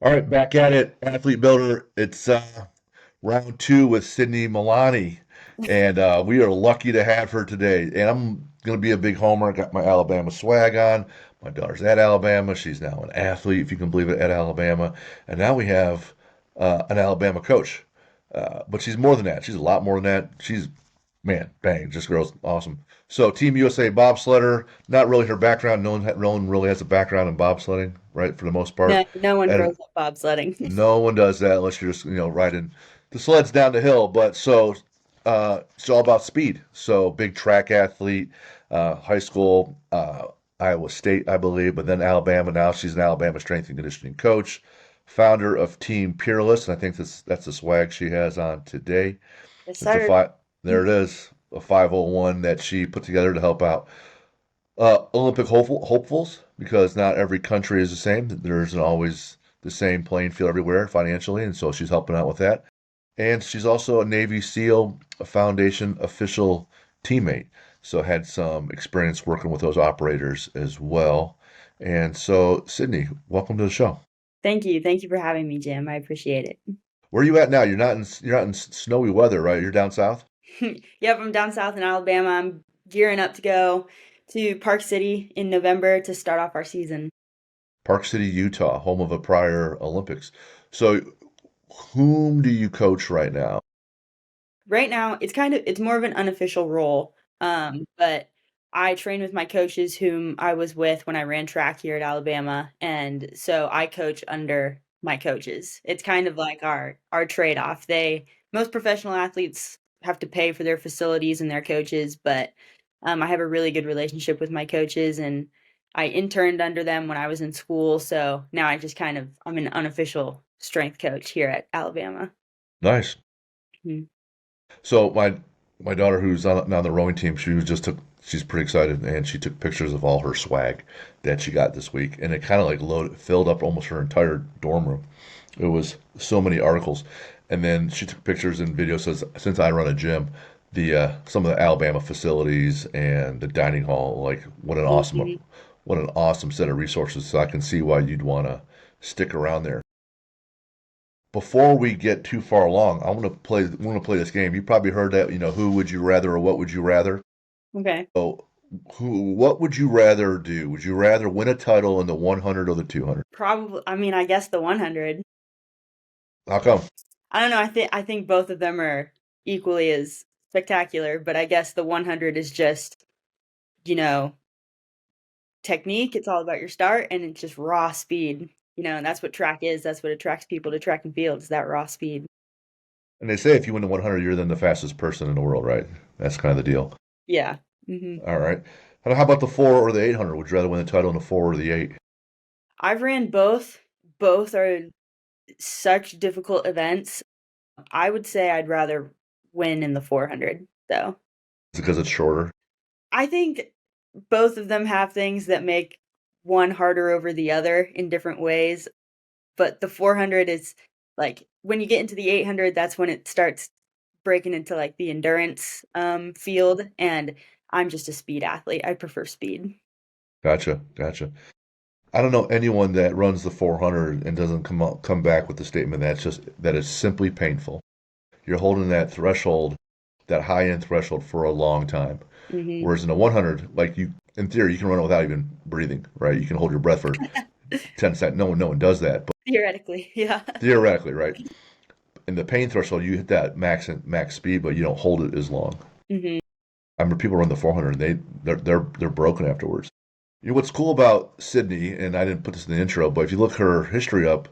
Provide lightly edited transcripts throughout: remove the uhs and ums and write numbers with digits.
All right, back at it, athlete builder. It's round two with Sidney Milani, and we are lucky to have her today. And I'm going to be a big homer. Got my Alabama swag on. My daughter's at Alabama. She's now an athlete, if you can believe it, at Alabama. And now we have an Alabama coach. But she's more than that. She's a lot more than that. She's man, bang, just girls, awesome. So Team USA bobsledder, not really her background. No one really has a background in bobsledding, right? For the most part, No one and grows up bobsledding. no one does that unless you're just riding the sleds down the hill. But it's all about speed. So big track athlete, high school, Iowa State, I believe, but then Alabama. Now she's an Alabama strength and conditioning coach, founder of Team Peerless, and I think that's the swag she has on today. Yes, It's a sir. five. There it is, a 501 that she put together to help out Olympic hopefuls because not every country is the same. There isn't always the same playing field everywhere financially, and so she's helping out with that. And she's also a Navy SEAL Foundation official teammate, so had some experience working with those operators as well. And so, Sydney, welcome to the show. Thank you. Thank you for having me, Jim. I appreciate it. Where are you at now? You're not in snowy weather, right? You're down south. Yep, I'm down south in Alabama. I'm gearing up to go to Park City in November to start off our season. Park City, Utah, home of a prior Olympics. So, whom do you coach right now? Right now, it's more of an unofficial role. But I train with my coaches whom I was with when I ran track here at Alabama, and so I coach under my coaches. It's kind of like our trade-off. Most professional athletes have to pay for their facilities and their coaches, but I have a really good relationship with my coaches, and I interned under them when I was in school, so now I'm an unofficial strength coach here at Alabama. Nice. Mhm. So my daughter, who's on the rowing team, she's pretty excited, and she took pictures of all her swag that she got this week, and it kind of like filled up almost her entire dorm room. It was so many articles, and then she took pictures and videos. Says since I run a gym, the some of the Alabama facilities and the dining hall, like what an awesome set of resources. So I can see why you'd want to stick around there. Before we get too far along, I want to play this game. You probably heard that, who would you rather or what would you rather? Okay. So, what would you rather do? Would you rather win a title in the 100 or the 200? Probably, I mean, I guess the 100. How come? I don't know. I think both of them are equally as spectacular, but I guess the 100 is just, you know, technique. It's all about your start and it's just raw speed. And that's what track is. That's what attracts people to track and field is that raw speed. And they say if you win the 100, you're then the fastest person in the world, right? That's kind of the deal. Yeah. hmm All right. And how about the 4 or the 800? Would you rather win the title in the 4 or the 8? I've ran both. Both are such difficult events. I would say I'd rather win in the 400 though. Is it because it's shorter? I think both of them have things that make one harder over the other in different ways, but the 400 is like when you get into the 800, that's when it starts breaking into like the endurance field. And I'm just a speed athlete. I prefer speed. Gotcha, gotcha. I don't know anyone that runs the 400 and doesn't come back with the statement that is simply painful. You're holding that threshold, that high end threshold for a long time. hmm Whereas in a 100, like in theory, you can run it without even breathing, right? You can hold your breath for 10 seconds. No one does that, but Theoretically, yeah. theoretically, right? In the pain threshold, you hit that max speed, but you don't hold it as long. hmm I remember people run the 400, and they're broken afterwards. What's cool about Sydney, and I didn't put this in the intro, but if you look her history up,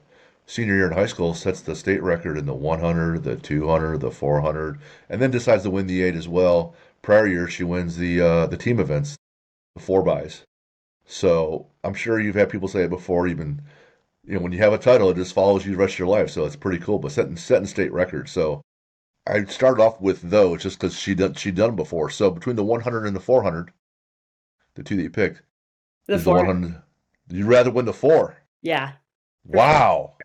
senior year in high school, sets the state record in the 100, the 200, the 400, and then decides to win the 8 as well. Prior year, she wins the team events, the four bys. So I'm sure you've had people say it before. Even when you have a title, it just follows you the rest of your life. So it's pretty cool. But setting state record. So I started off with those just because she'd done them before. So between the 100 and the 400, the two that you picked The is the four. 100. You'd rather win the four. Yeah, for sure. Wow,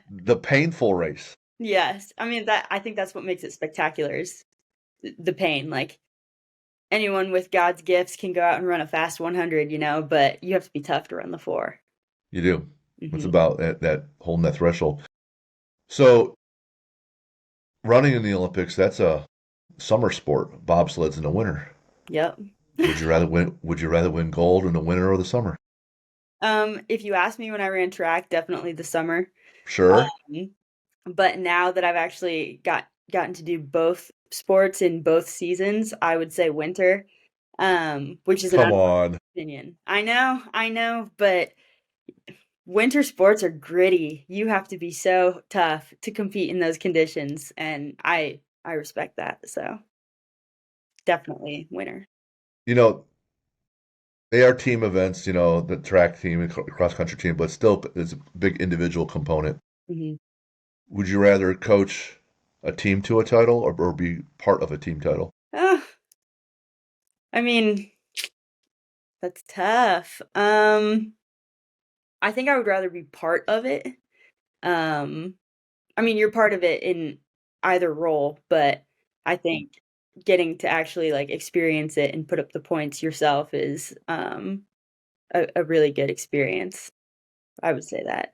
the painful race. Yes. I mean that I think that's what makes it spectacular is the pain. Like anyone with God's gifts can go out and run a fast 100, but you have to be tough to run the 4. You do. It's Mhm. about that holding that threshold. So running in the Olympics, that's a summer sport. Bobsleds in the winter. Yep. Would you rather win gold in the winter or the summer? If you asked me when I ran track, definitely the summer. Sure. Um, but now that I've actually gotten to do both sports in both seasons, I would say winter, which is an Come unpopular on. opinion. I know, but winter sports are gritty. You have to be so tough to compete in those conditions, and I respect that. So definitely winter. You know, they are team events, the track team and cross country team, but still it's a big individual component. Mhm. Would you rather coach a team to a title or be part of a team title? Ah, I mean, that's tough. I think I would rather be part of it. Um, I mean, you're part of it in either role, but I think getting to actually, like, experience it and put up the points yourself is, a really good experience. I would say that.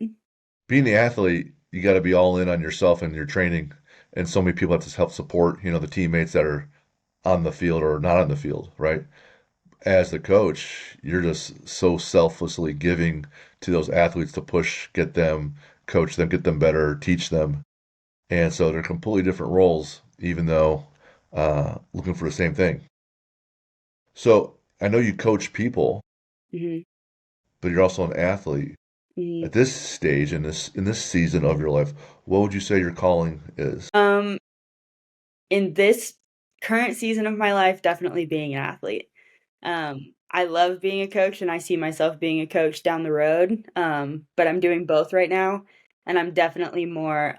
Being the athlete, you got to be all in on yourself and your training, and so many people have to help support, the teammates that are on the field or not on the field, right? As the coach, you're just so selflessly giving to those athletes to push, get them, coach them, get them better, teach them. And so they're completely different roles, even though looking for the same thing. So I know you coach people, Mhm, but you're also an athlete. mhm. At this stage in this season of your life, what would you say your calling is? Um, in this current season of my life, definitely being an athlete. I love being a coach, and I see myself being a coach down the road, but I'm doing both right now, and I'm definitely more,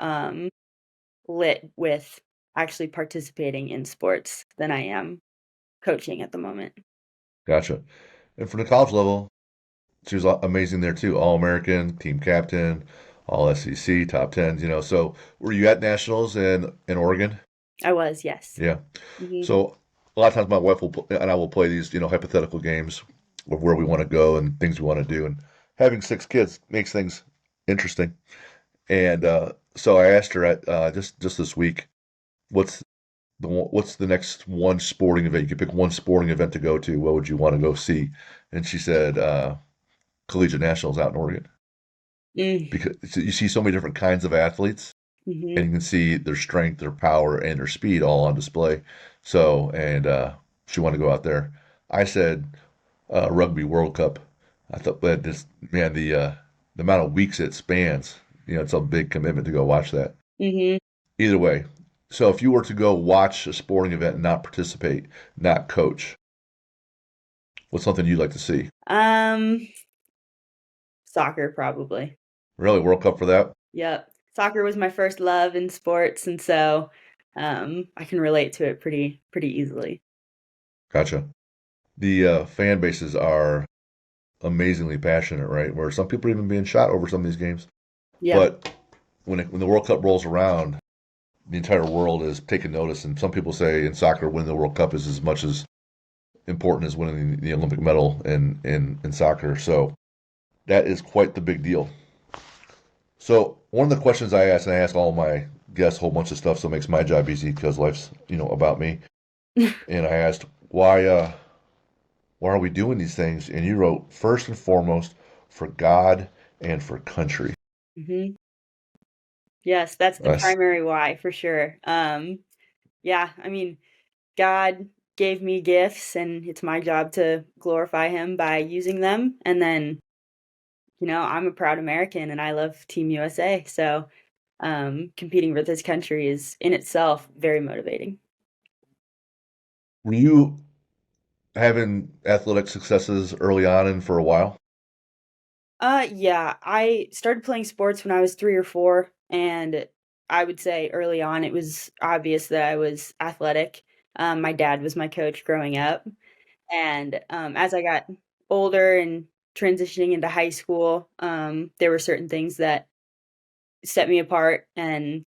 lit with actually participating in sports than I am coaching at the moment. Gotcha. And for the college level, she was amazing there too. All American, team captain, all SEC, top tens. So were you at nationals in Oregon? I was, yes. Yeah. Mhm. So a lot of times my wife and I will play these, hypothetical games of where we want to go and things we want to do. And having six kids makes things interesting. And so I asked her at just this week, what's what's the next one sporting event? You could pick one sporting event to go to. What would you want to go see? And she said Collegiate Nationals out in Oregon Mm, because you see so many different kinds of athletes mhm. and you can see their strength, their power, and their speed all on display. So, and she wanted to go out there. I said Rugby World Cup. I thought, but this man, the amount of weeks it spans, it's a big commitment to go watch that. Mhm. Either way, so if you were to go watch a sporting event and not participate, not coach, what's something you'd like to see? Um, soccer probably. Really, World Cup for that? Yep. Soccer was my first love in sports, and so, I can relate to it pretty easily. Gotcha. The fan bases are amazingly passionate, right? Where some people are even being shot over some of these games. Yeah. But when the World Cup rolls around, the entire world is taking notice. And some people say in soccer, winning the World Cup is as much as important as winning the Olympic medal in soccer. So that is quite the big deal. So one of the questions I ask, and I ask all my guests a whole bunch of stuff, so it makes my job easy because life's about me. And I asked why are we doing these things? And you wrote first and foremost for God and for country. Mhm. Yes, that's the That's primary why for sure. Yeah, I mean, God gave me gifts, and it's my job to glorify Him by using them. And then, I'm a proud American, and I love Team USA. So, competing for this country is in itself very motivating. were you having athletic successes early on and for a while? Yeah, I started playing sports when I was 3 or 4, and I would say early on it was obvious that I was athletic. My dad was my coach growing up, and, as I got older and transitioning into high school, there were certain things that set me apart, and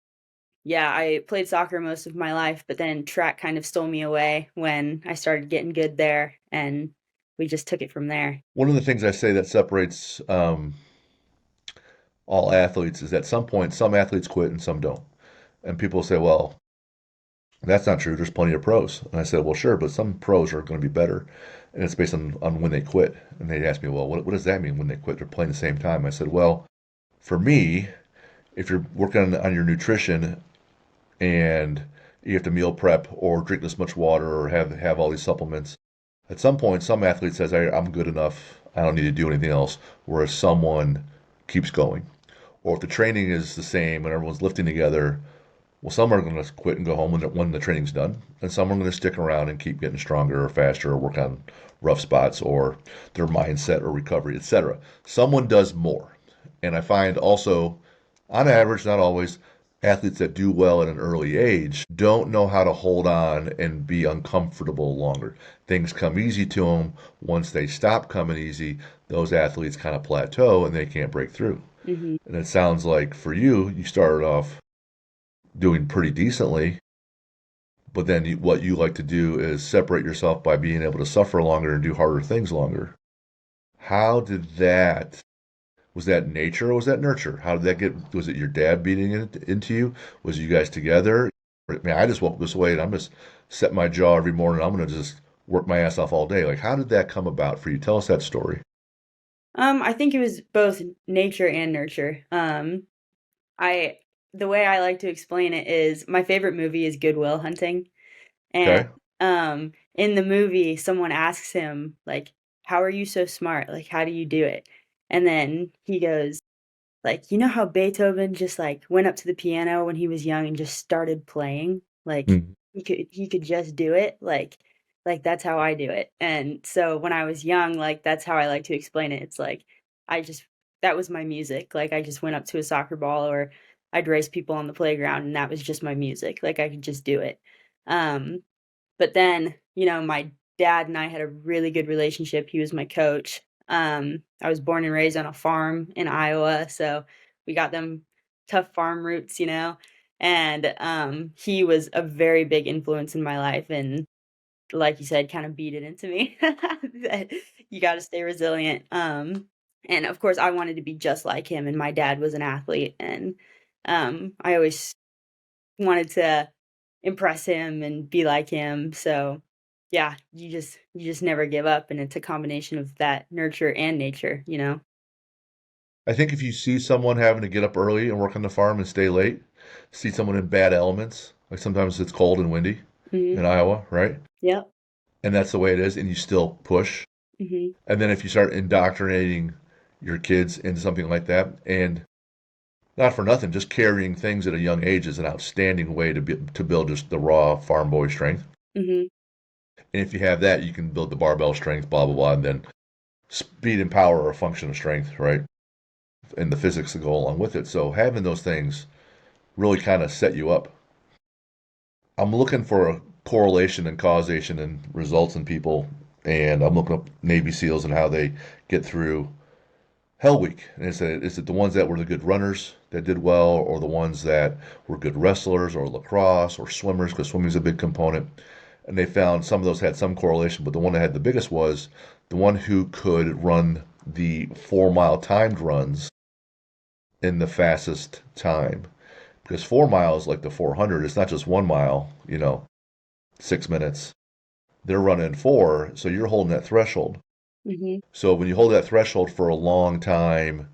yeah, I played soccer most of my life, but then track kind of stole me away when I started getting good there, and we just took it from there. One of the things I say that separates all athletes is at some point, some athletes quit and some don't. And people say, well, that's not true. There's plenty of pros. And I said, well, sure, but some pros are going to be better. And it's based on when they quit. And they asked me, well, what does that mean when they quit? They're playing the same time. I said, well, for me, if you're working on your nutrition and you have to meal prep or drink this much water or have all these supplements, at some point, some athlete says, I'm good enough. I don't need to do anything else. Whereas someone keeps going. Or if the training is the same and everyone's lifting together, well, some are going to quit and go home when the training's done, and some are going to stick around and keep getting stronger or faster or work on rough spots or their mindset or recovery, etc. Someone does more. And I find also, on average, not always, athletes that do well at an early age don't know how to hold on and be uncomfortable longer. Things come easy to them. Once they stop coming easy, those athletes kind of plateau and they can't break through. Mhm. And it sounds like for you, you started off doing pretty decently, but then what you like to do is separate yourself by being able to suffer longer and do harder things longer. How did that, was that nature or was that nurture? How did that get, was it your dad beating it into you? Was you guys together? I mean, I just woke this way and I'm just set my jaw every morning. I'm going to just work my ass off all day. Like, how did that come about for you? Tell us that story. I think it was both nature and nurture. I the way I like to explain it is my favorite movie is Good Will Hunting, and, Okay. in the movie, someone asks him, like, "How are you so smart? Like, how do you do it?" And then he goes, like, "You know how Beethoven just, like, went up to the piano when he was young and just started playing? Like, Mhm. he could just do it? Like, that's how I do it." And so when I was young, like, that's how I like to explain it. It's like, I just that was my music. Like, I just went up to a soccer ball or I'd race people on the playground, and that was just my music. Like, I could just do it. Um, but then, my dad and I had a really good relationship. He was my coach. I was born and raised on a farm in Iowa, so we got them tough farm roots. And he was a very big influence in my life, and like you said, kind of beat it into me that you got to stay resilient. And of course, I wanted to be just like him, and my dad was an athlete, and I always wanted to impress him and be like him, so, yeah, you just never give up, and it's a combination of that nurture and nature. I think if you see someone having to get up early and work on the farm and stay late, see someone in bad elements, like sometimes it's cold and windy Mhm. in Iowa, right? Yep. And that's the way it is, and you still push. Mhm. And then if you start indoctrinating your kids into something like that, and not for nothing, just carrying things at a young age is an outstanding way to build just the raw farm boy strength. Mhm. And if you have that, you can build the barbell strength, blah blah blah, and then speed and power are a function of strength, right? And the physics that go along with it. So having those things really kind of set you up. I'm looking for a correlation and causation and results in people, and I'm looking up Navy SEALs and how they get through Hell Week. And is it the ones that were the good runners that did well, or the ones that were good wrestlers, or lacrosse, or swimmers? Because swimming is a big component. And they found some of those had some correlation, but the one that had the biggest was the one who could run the 4 mile timed runs in the fastest time. Because 4 miles, like the 400, it's not just 1 mile, 6 minutes. They're running four, so you're holding that threshold. Mhm. So when you hold that threshold for a long time,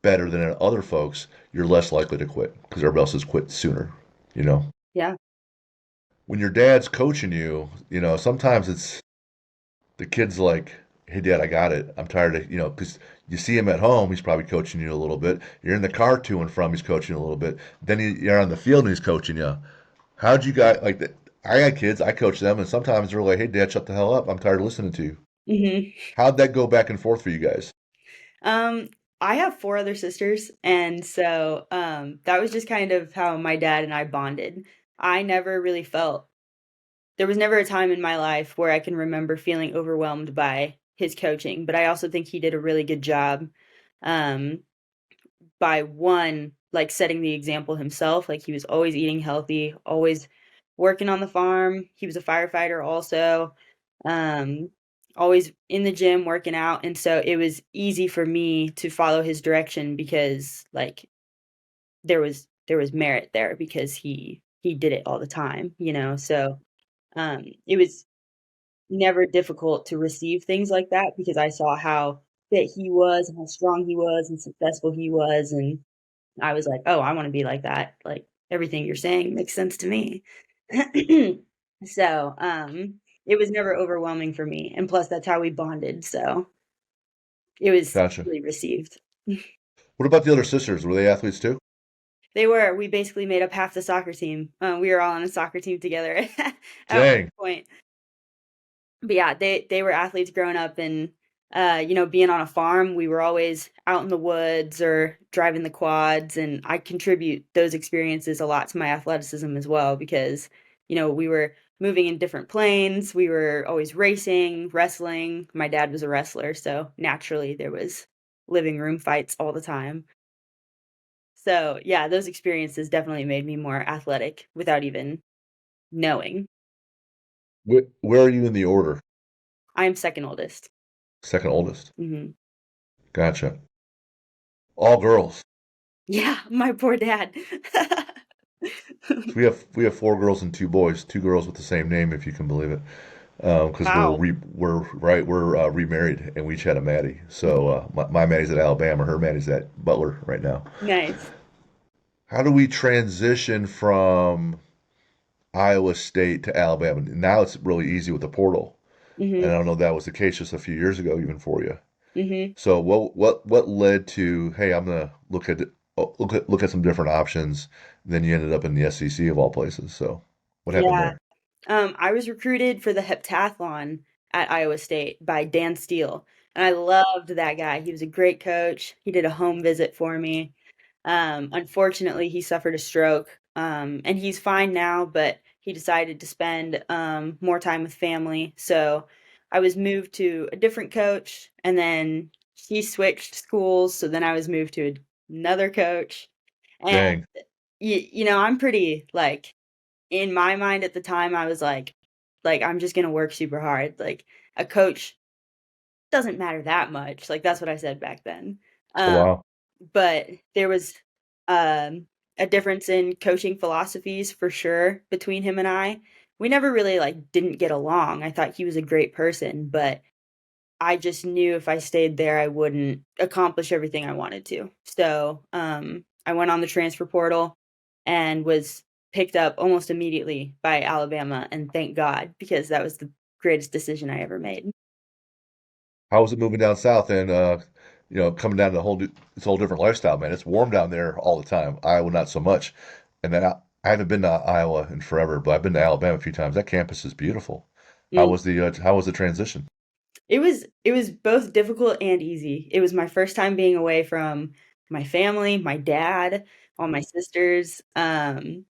better than other folks, you're less likely to quit because everybody else has quit sooner. You know, Yeah. when your dad's coaching you, sometimes it's the kid's like, "Hey, Dad, I got it. I'm tired of because you see him at home, he's probably coaching you a little bit. You're in the car to and from, he's coaching you a little bit. Then you're on the field and he's coaching you. How'd you guys like that? I got kids, I coach them, and sometimes they're like, "Hey, Dad, shut the hell up. I'm tired of listening to you." Mhm. How'd that go back and forth for you guys? Um, I have 4 other sisters, and so, that was just kind of how my dad and I bonded. I never really felt There was never a time in my life where I can remember feeling overwhelmed by his coaching, but I also think he did a really good job, um, by one, like, setting the example himself. Like, he was always eating healthy, always working on the farm. He was a firefighter also. Um, always in the gym working out, and so it was easy for me to follow his direction because, like, there was merit there because he did it all the time, so, it was never difficult to receive things like that because I saw how fit he was and how strong he was and successful he was, and I was like, "Oh, I wanna be like that." Like, everything you're saying makes sense to me. So, it was never overwhelming for me, and plus that's how we bonded, so it was Gotcha. easily received. What about the other sisters? Were they athletes too? We basically made up half the soccer team. We were all on a soccer team together at one Dang. point. But yeah, they were athletes growing up and, being on a farm, we were always out in the woods or driving the quads, and I contribute those experiences a lot to my athleticism as well because, we were moving in different planes, we were always racing, wrestling. My dad was a wrestler, so naturally there was living room fights all the time. So, yeah, those experiences definitely made me more athletic without even knowing. Where are you in the order? I am second oldest. Second oldest. Mhm. Gotcha. All girls. Yeah, my poor dad. So we have four girls and two boys. Two girls with the same name, if you can believe it. Because Wow. we're remarried and we each had a Maddie. So Mhm. my Maddie's at Alabama. Her Maddie's at Butler right now. Nice. How do we transition from Iowa State to Alabama? Now it's really easy with the portal, and I Mhm, don't know if that was the case just a few years ago, even for you. mhm. So what led to, hey, I'm gonna look at some different options. Then you ended up in the SEC of all places. So what happened Yeah. there? I was recruited for the heptathlon at Iowa State by Dan Steele, and I loved that guy. He was a great coach. He did a home visit for me. Unfortunately, he suffered a stroke, and he's fine now, but he decided to spend, more time with family, so I was moved to a different coach, and then he switched schools, so then I was moved to another coach, and Dang. I'm pretty, like in my mind at the time, I was I'm just gonna work super hard, like, a coach doesn't matter that much, like, that's what I said back then. Oh, Um, wow. but there was, a difference in coaching philosophies for sure between him and I. We never really, didn't get along. I thought he was a great person, but I just knew if I stayed there, I wouldn't accomplish everything I wanted to. So, I went on the transfer portal and was picked up almost immediately by Alabama, and thank God, because that was the greatest decision I ever made. How was it moving down south and coming down to it's a whole different lifestyle, man. It's warm down there all the time. Iowa not so much. And then I haven't been to Iowa in forever, but I've been to Alabama a few times. That campus is beautiful. Mm. How was the transition? It was both difficult and easy. It was my first time being away from my family, my dad, all my sisters, and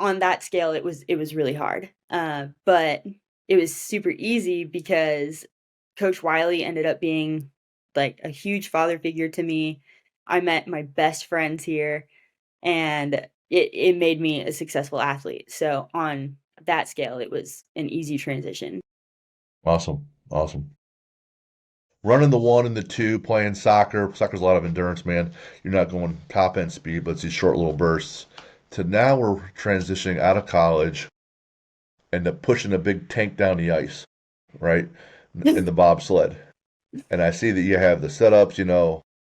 on that scale, it was really hard, but it was super easy because Coach Wiley ended up being, like, a huge father figure to me. I met my best friends here, and it made me a successful athlete, so on that scale, it was an easy transition. Awesome. Awesome. Running the one and the two, playing soccer. Soccer's a lot of endurance, man. You're not going top end speed, but it's these short little bursts. To now we're transitioning out of college and to pushing a big tank down the ice, right? In the bobsled. And I see that you have the setups,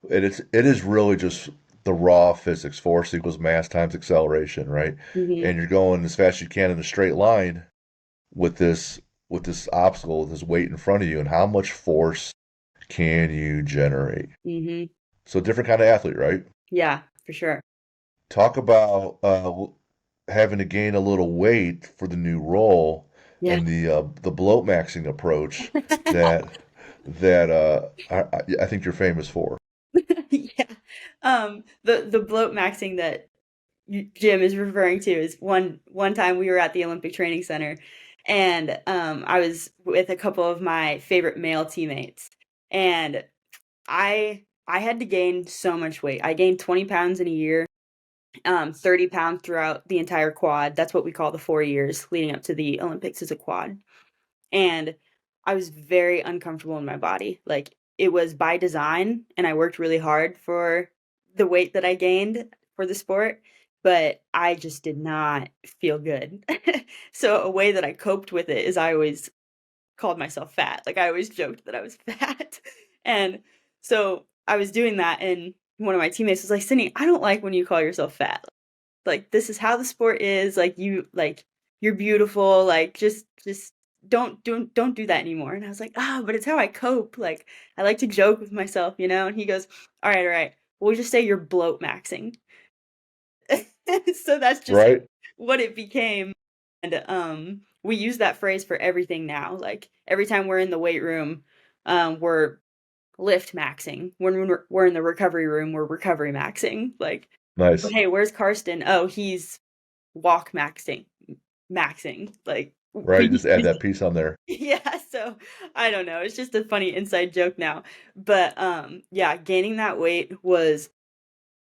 it is really just the raw physics, force equals mass times acceleration, right? Mhm, And you're going as fast as you can in a straight line with this obstacle, with this weight in front of you, and how much force can you generate? mhm. So different kind of athlete, right? Yeah, for sure. Talk about having to gain a little weight for the new role Yeah. and the bloat maxing approach that I think you're famous for. Yeah. The bloat maxing that Jim is referring to is one time we were at the Olympic Training Center, and, I was with a couple of my favorite male teammates, and I had to gain so much weight. I gained 20 pounds in a year, 30 pounds throughout the entire quad. That's what we call the 4 years leading up to the Olympics is a quad. And I was very uncomfortable in my body. Like it was by design, and I worked really hard for the weight that I gained for the sport, but I just did not feel good. So a way that I coped with it is I always called myself fat. Like I always joked that I was fat. And so I was doing that, and one of my teammates was like, "Sidney, I don't like when you call yourself fat. Like this is how the sport is. Like you're beautiful. Like just don't do that anymore." And I was like, "Ah, but it's how I cope. Like I like to joke with myself, you know?" And he goes, all right. We'll just say you're bloat maxing." So that's just Right? what it became. And we use that phrase for everything now. Like every time we're in the weight room, we're lift maxing. When we're in the recovery room, we're recovery maxing. Like, Nice. hey, where's Karsten? Oh, he's walk maxing. Like we Right? just Just add use that it. piece on there. Yeah, so I don't know. It's just a funny inside joke now. But yeah, gaining that weight was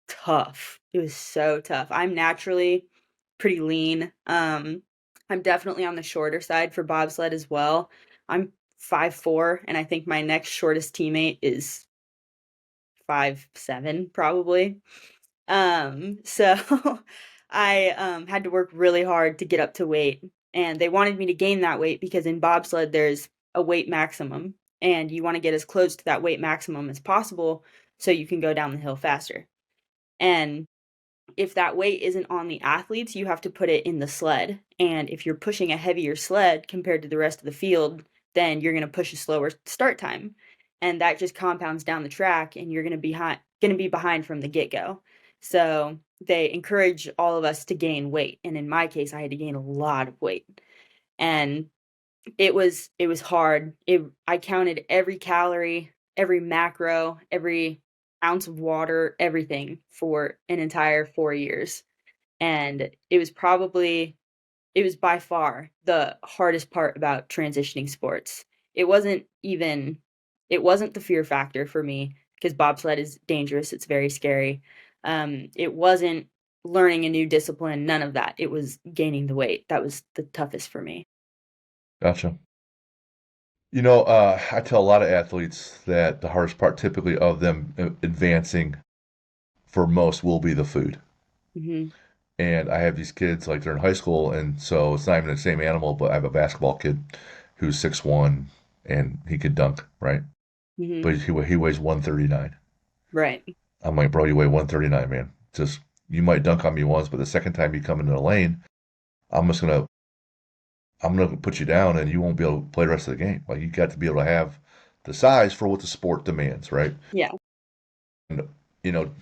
tough. It was so tough. I'm naturally pretty lean. I'm definitely on the shorter side for bobsled as well. I'm 5'4", and I think my next shortest teammate is 5'7", probably. So I had to work really hard to get up to weight, and they wanted me to gain that weight because in bobsled there's a weight maximum, and you want to get as close to that weight maximum as possible so you can go down the hill faster. And if that weight isn't on the athletes, you have to put it in the sled. And if you're pushing a heavier sled compared to the rest of the field, then you're going to push a slower start time. And that just compounds down the track, and you're going to be behind from the get-go. So they encourage all of us to gain weight. And in my case, I had to gain a lot of weight. And it was hard. I counted every calorie, every macro, every ounce of water, everything for an entire 4 years, and it was by far the hardest part about transitioning sports. It wasn't even it wasn't the fear factor for me because bobsled is dangerous, it's very scary. It wasn't learning a new discipline, none of that. It was gaining the weight. That was the toughest for me. Gotcha. I tell a lot of athletes that the hardest part typically of them advancing for most will be the food. Mhm. And I have these kids like they're in high school, and so it's not even the same animal, but I have a basketball kid who's 6'1" and he could dunk, right? Mhm. But he weighs 139. Right. I'm like, bro, you weigh 139, man. Just you might dunk on me once, but the second time you come into the lane, I'm just gonna I'm gonna put you down, and you won't be able to play the rest of the game. Like you got to be able to have the size for what the sport demands, right? Yeah. And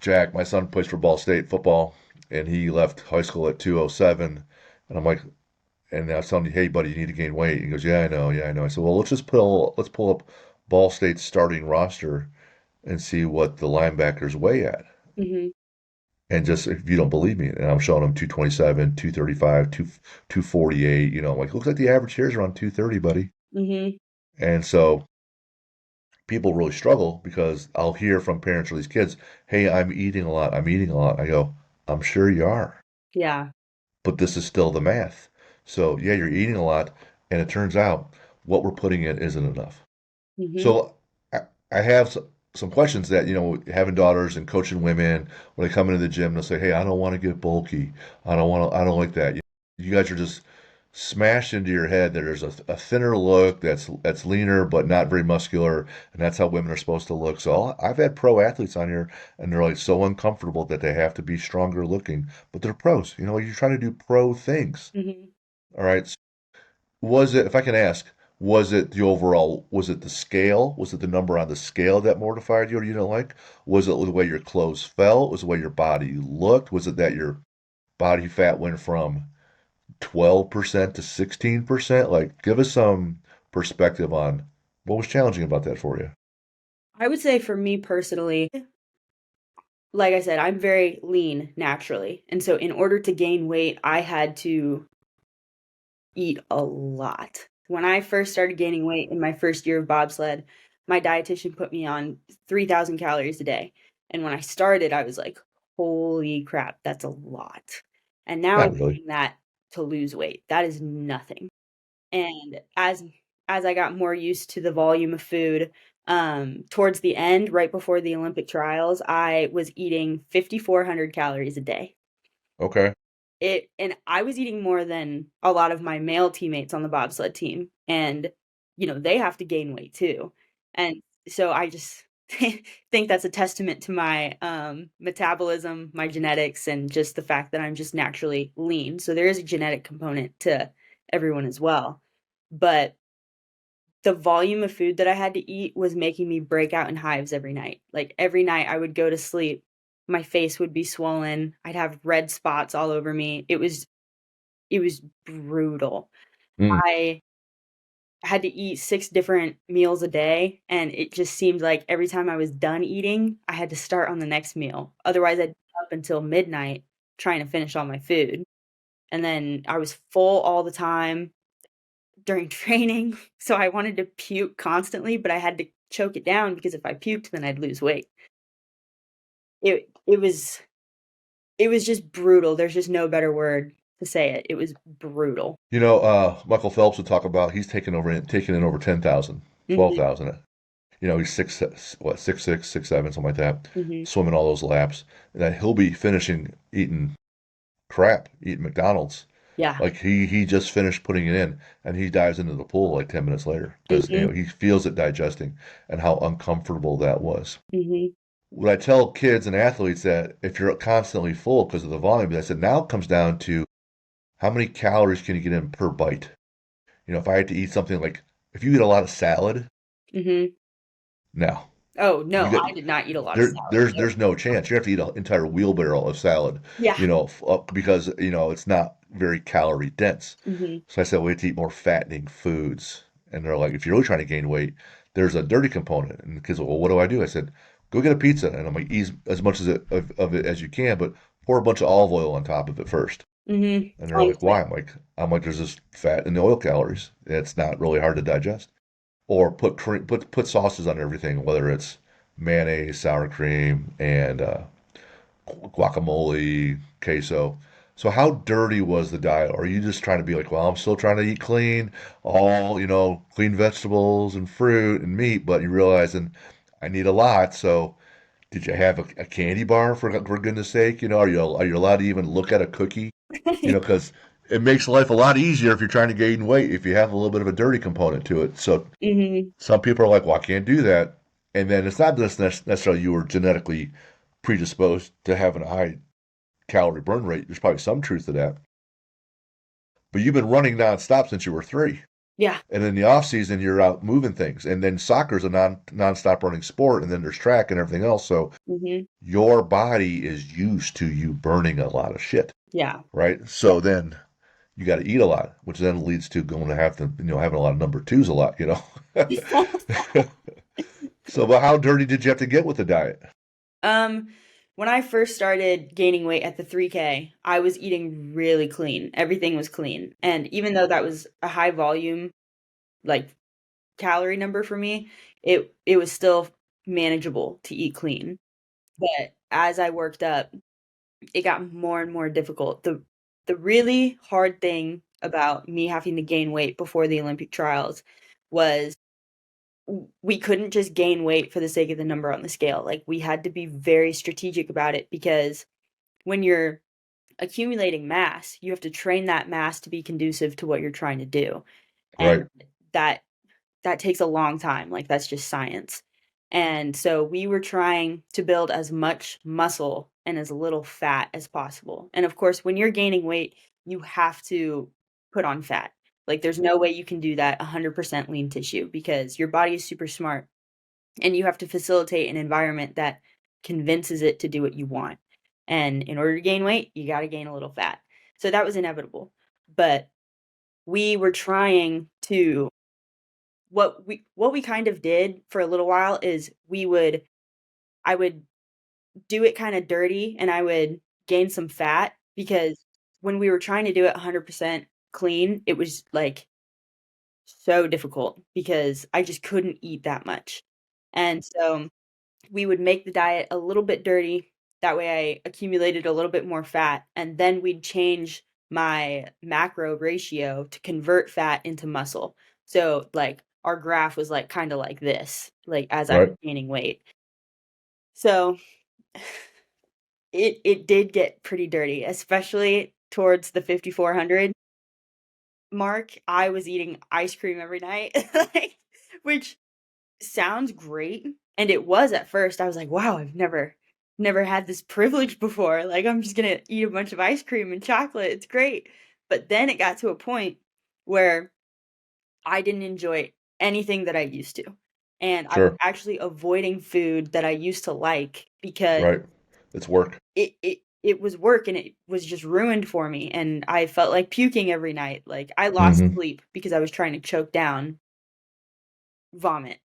Jack, my son plays for Ball State football, and he left high school at 207, and I'm like, and I was telling you, hey, buddy, you need to gain weight. He goes, yeah, I know. I said, well, let's pull up Ball State's starting roster and see what the linebackers weigh at. Mhm. And just if you don't believe me, and I'm showing him 227, 235, 248, like looks like the average here is around 230, buddy. Mhm. And so people really struggle because I'll hear from parents or these kids, hey, I'm eating a lot. I'm eating a lot. I go, I'm sure you are, Yeah. but this is still the math. So yeah, you're eating a lot, and it turns out what we're putting in isn't enough. Mhm. So I have some questions that, having daughters and coaching women, when they come into the gym, they'll say, hey, I don't want to get bulky. I don't like that. You guys are just smashed into your head that there's a thinner look that's leaner but not very muscular, and that's how women are supposed to look. So I've had pro athletes on here, and they're like so uncomfortable that they have to be stronger looking, but they're pros. You're trying to do pro things. Mhm. All right. Was it, if I can ask, was it the scale? Was it the number on the scale that mortified you or you didn't like? Was it the way your clothes felt? Was it the way your body looked? Was it that your body fat went from 12% to 16%? Like, give us some perspective on what was challenging about that for you. I would say for me personally, like I said, I'm very lean naturally. And so in order to gain weight, I had to eat a lot. When I first started gaining weight in my first year of bobsled, my dietitian put me on 3,000 calories a day. And when I started, I was like, holy crap, that's a lot. And now I'm Not really. eating that to lose weight. That is nothing. And as I got more used to the volume of food, towards the end, right before the Olympic trials, I was eating 5,400 calories a day. Okay. And I was eating more than a lot of my male teammates on the bobsled team, and, they have to gain weight too. And so I just think that's a testament to my, metabolism, my genetics, and just the fact that I'm just naturally lean. So there is a genetic component to everyone as well. But the volume of food that I had to eat was making me break out in hives every night. Like, every night I would go to sleep, my face would be swollen, I'd have red spots all over me. It was brutal. Mm. I had to eat 6 different meals a day, and it just seemed like every time I was done eating, I had to start on the next meal. Otherwise, I'd be up until midnight trying to finish all my food, and then I was full all the time during training, so I wanted to puke constantly, but I had to choke it down because if I puked, then I'd lose weight. It was just brutal, there's just no better word to say it. It was brutal. Michael Phelps would talk about he's taking in over 10,000, Mhm, 12,000. He's what, 6'6", 6'7", something like that, mhm. swimming all those laps. And then he'll be finishing eating crap, eating McDonald's. Yeah. Like he just finished putting it in and he dives into the pool like 10 minutes later because Mhm, he feels it digesting and how uncomfortable that was. mhm. What I tell kids and athletes that if you're constantly full because of the volume, I said now it comes down to how many calories can you get in per bite. If I had to eat something like if you eat a lot of salad, Mhm. no, Oh, you no, get I did not eat a lot of there. salad, There's no. there's no chance. You have to eat an entire wheelbarrow of salad, Yeah. because it's not very calorie dense. Mhm. So I said we have to eat more fattening foods, and they're like, if you're really trying to gain weight, there's a dirty component. And the kids, well, what do I do? I said, go get a pizza, and I'm like, eat as much of it as you can, but pour a bunch of olive oil on top of it first. Mhm. And they're Same, like, same. why? I'm like, there's this fat in the oil calories. It's not really hard to digest. Or put sauces on everything, whether it's mayonnaise, sour cream, and guacamole, queso. So how dirty was the diet? Or are you just trying to be like, well, I'm still trying to eat clean, all, clean vegetables and fruit and meat, but you realizing I need a lot. So did you have a candy bar for goodness sake? Are you allowed to even look at a cookie? Because it makes life a lot easier if you're trying to gain weight if you have a little bit of a dirty component to it. So Mhm. some people are like, well, I can't do that. And then it's not just necessarily you were genetically predisposed to having a high calorie burn rate. There's probably some truth to that. But you've been running nonstop since you were 3. Yeah. And in the off season, you're out moving things. And then soccer's a nonstop running sport. And then there's track and everything else. So Mhm. your body is used to you burning a lot of shit, Yeah. right? Yeah. So then you got to eat a lot, which then leads to going to have to, having a lot of number twos a lot. So, but how dirty did you have to get with the diet? Um, when I first started gaining weight at the 3K, I was eating really clean. Everything was clean. And even though that was a high volume, like, calorie number for me, it was still manageable to eat clean. But as I worked up, it got more and more difficult. The really hard thing about me having to gain weight before the Olympic trials was we couldn't just gain weight for the sake of the number on the scale. Like, we had to be very strategic about it because when you're accumulating mass, you have to train that mass to be conducive to what you're trying to do. Right. And that that takes a long time. Like, that's just science. And so we were trying to build as much muscle and as little fat as possible. And of course, when you're gaining weight, you have to put on fat. Like, there's no way you can do that 100% lean tissue because your body is super smart and you have to facilitate an environment that convinces it to do what you want. And in order to gain weight, you got to gain a little fat. So that was inevitable. But we were trying to what we kind of did for a little while is I would do it kinda dirty and I would gain some fat because when we were trying to do it 100% clean, it was, like, so difficult because I just couldn't eat that much. And so we would make the diet a little bit dirty, That way I accumulated a little bit more fat, and then we'd change my macro ratio to convert fat into muscle. So, like, our graph was, like, kinda like this, like, as I was Right. gaining weight. So, it did get pretty dirty, especially towards the 5,400 mark. I was eating ice cream every night, like, which sounds great, and it was at first. I was like, "Wow, I've never had this privilege before, like, I'm just gonna eat a bunch of ice cream and chocolate, it's great." But then it got to a point where I didn't enjoy anything that I used to, and I was Sure. actually avoiding food that I used to like because Right. It's work. it was work and it was just ruined for me, and I felt like puking every night, like, I lost Hmm. sleep because I was trying to choke down vomit.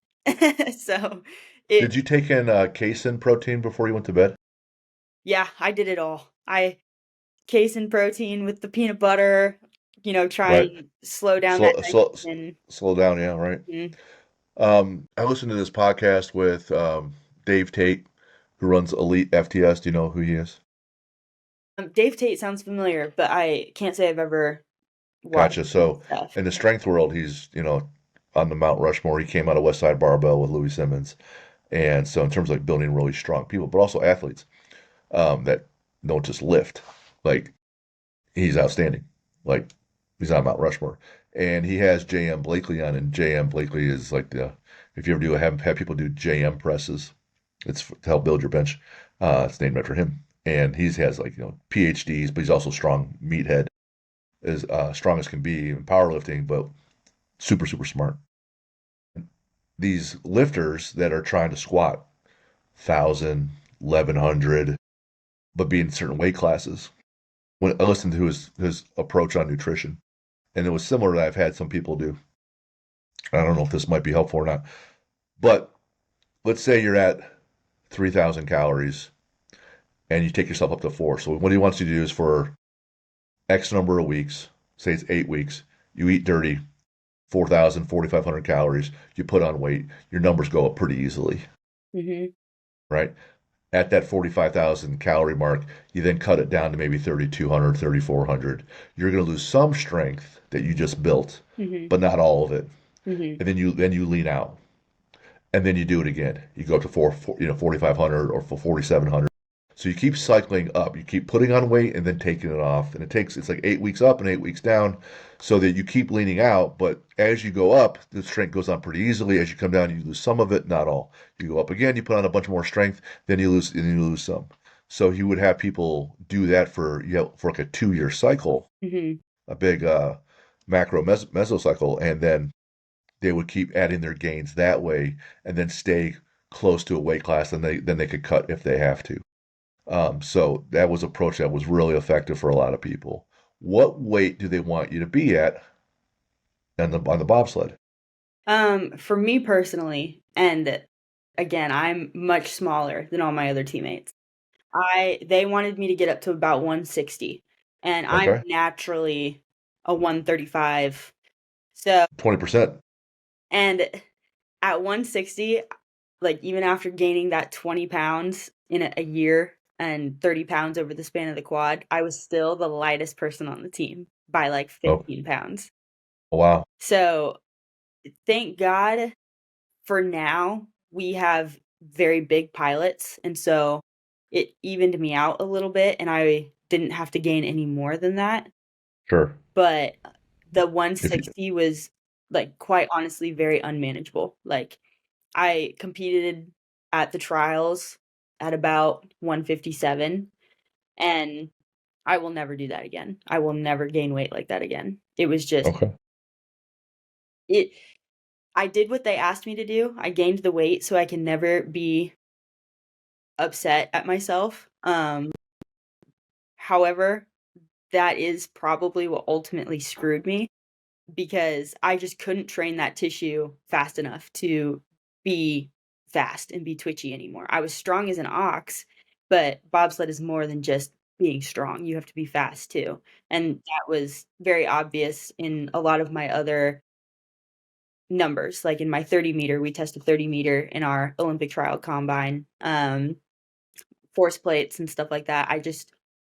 So, it Did you take in casein protein before you went to bed? yeah, I did it all. I casein protein with the peanut butter, try Right. and slow down that Slow, slow, nitrogen. slow down. Yeah. Right. Mhm. I listened to this podcast with Dave Tate, who runs Elite FTS. Do you know who he is? Dave Tate sounds familiar, but I can't say I've ever watched Gotcha. any of his So stuff. in the strength world, he's, on the Mount Rushmore. He came out of West Side Barbell with Louis Simmons. And so in terms of like building really strong people, but also athletes that don't just lift, like he's outstanding. Like he's on Mount Rushmore. And he has J.M. Blakely on, and J.M. Blakely is like if you ever have people do J.M. presses, it's to help build your bench. It's named after him. And he has like, PhDs, but he's also strong meathead, as strong as can be in powerlifting, but super, super smart. These lifters that are trying to squat 1,000, 1,100, but be in certain weight classes. When I listened to his approach on nutrition, and it was similar to I've had some people do. I don't know if this might be helpful or not, but let's say you're at 3,000 calories and you take yourself up to four. So what he wants you to do is for X number of weeks, say it's 8 weeks, you eat dirty, 4,000, 4,500 calories, you put on weight, your numbers go up pretty easily, Mhm, right? At that 45,000 calorie mark, you then cut it down to maybe 3,200, 3,400. You're going to lose some strength that you just built, mhm, but not all of it. mhm, And then you lean out, and then you do it again. You go up to 4,500 or 4,700. So you keep cycling up. You keep putting on weight and then taking it off, and it's like 8 weeks up and 8 weeks down, so that you keep leaning out. But as you go up, the strength goes on pretty easily. As you come down, you lose some of it, not all. You go up again, you put on a bunch more strength, then you lose some. So he would have people do that for like a 2 year cycle, mhm, a big macro mesocycle, and then they would keep adding their gains that way, and then stay close to a weight class, and then they could cut if they have to. So that was an approach that was really effective for a lot of people. What weight do they want you to be at on the bobsled? For me personally, and again, I'm much smaller than all my other teammates. They wanted me to get up to about 160, and I'm Okay, naturally a 135. So 20%. and at 160, like, even after gaining that 20 pounds in a year and 30 pounds over the span of the quad, I was still the lightest person on the team by, like, Oh, 15 pounds. wow, So, thank God for now, we have very big pilots, and so it evened me out a little bit, and I didn't have to gain any more than that, sure. but the If you 160 was, like, quite honestly very unmanageable. Like, I competed at the trials at about 157, and I will never do that again. I will never gain weight like that again. It was just Okay, it I did what they asked me to do. I gained the weight so I can never be upset at myself. However, that is probably what ultimately screwed me because I just couldn't train that tissue fast enough to be fast and be twitchy anymore. I was strong as an ox, but bobsled is more than just being strong. You have to be fast too. And that was very obvious in a lot of my other numbers. Like in my 30 meter, we tested 30 meter in our Olympic trial combine. force plates and stuff like that.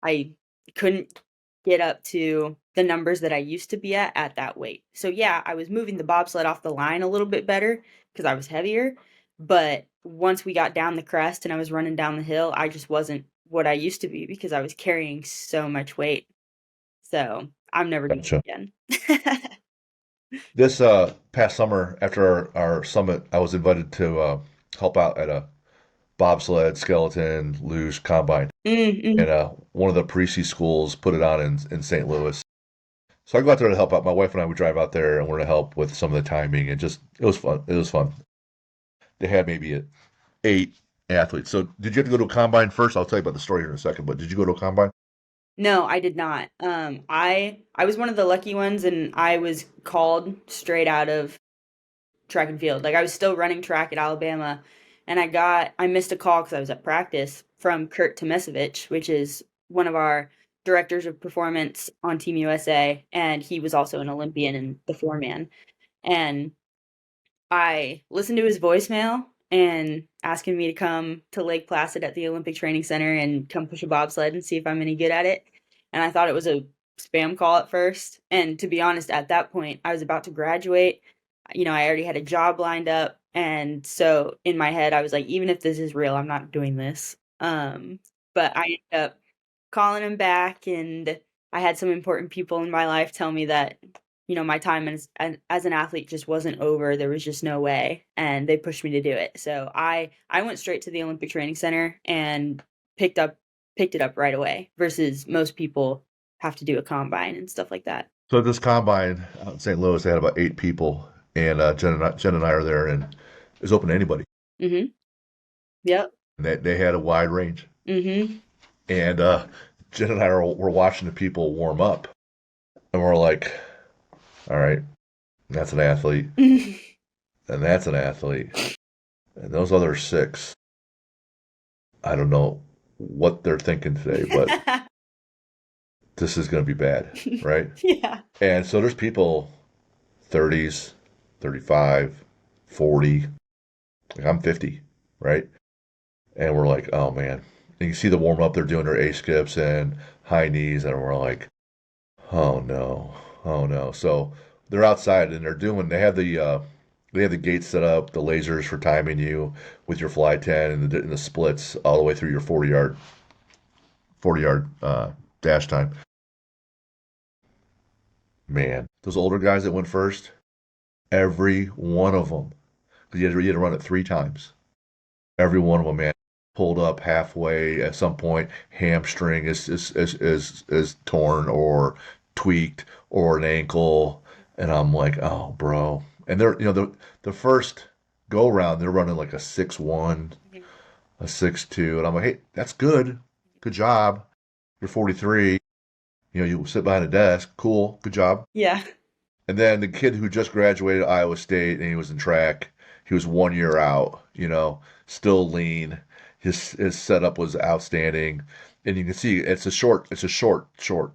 I couldn't get up to the numbers that I used to be at that weight. So yeah, I was moving the bobsled off the line a little bit better because I was heavier, but once we got down the crest and I was running down the hill, I just wasn't what I used to be because I was carrying so much weight. So I'm never doing Gotcha. it again. This past summer, after our summit, I was invited to help out at a bobsled, skeleton, luge combine, Mm-mm. and one of the pre-C schools put it on in St. Louis. So I go out there to help out. My wife and I would drive out there, and we're to help with some of the timing, and just it was fun. It was fun. They had maybe 8 athletes. So did you have to go to a combine first? I'll tell you about the story here in a second. But did you go to a combine? No, I did not. I was one of the lucky ones, and I was called straight out of track and field. Like I was still running track at Alabama, and I missed a call because I was at practice from Kurt Tomesevich, which is one of our directors of performance on Team USA, and he was also an Olympian in the 4-man. And I listened to his voicemail and asking me to come to Lake Placid at the Olympic Training Center and come push a bobsled and see if I'm any good at it. And I thought it was a spam call at first. And to be honest, at that point, I was about to graduate. I already had a job lined up. And so in my head, I was like, even if this is real, I'm not doing this. But I ended up calling him back, and I had some important people in my life tell me that my time as an athlete just wasn't over. There was just no way, and they pushed me to do it. So I went straight to the Olympic Training Center and picked up picked it up right away. Versus most people have to do a combine and stuff like that. So this combine out in St. Louis, they had about 8 people, and Jen and I are there, and it's open to anybody. Mhm. Yep. And they had a wide range, Mhm. and Jen and I were watching the people warm up, and we're like, all right, that's an athlete, and that's an athlete, and those other 6, I don't know what they're thinking today, but this is going to be bad, right? Yeah. And so there's people 30s, 35, 40. Like I'm 50, right? And we're like, oh man. And you see the warm up, they're doing their A skips and high knees, and we're like, oh no, oh no. So they're outside and they have the gates set up, the lasers for timing you with your fly 10 and the splits all the way through your 40 yard dash time. Man, those older guys that went first, every one of them, because you had to run it 3 times. Every one of them, man, pulled up halfway at some point. Hamstring is torn or tweaked or an ankle, and I'm like, oh, bro. And they're the first go round, they're running like a 6'1", a 6'2", and I'm like, hey, that's good job. You're 43. You sit behind a desk, cool, good job. Yeah. And then the kid who just graduated Iowa State and he was in track, he was 1 year out, still lean. His setup was outstanding. And you can see it's a short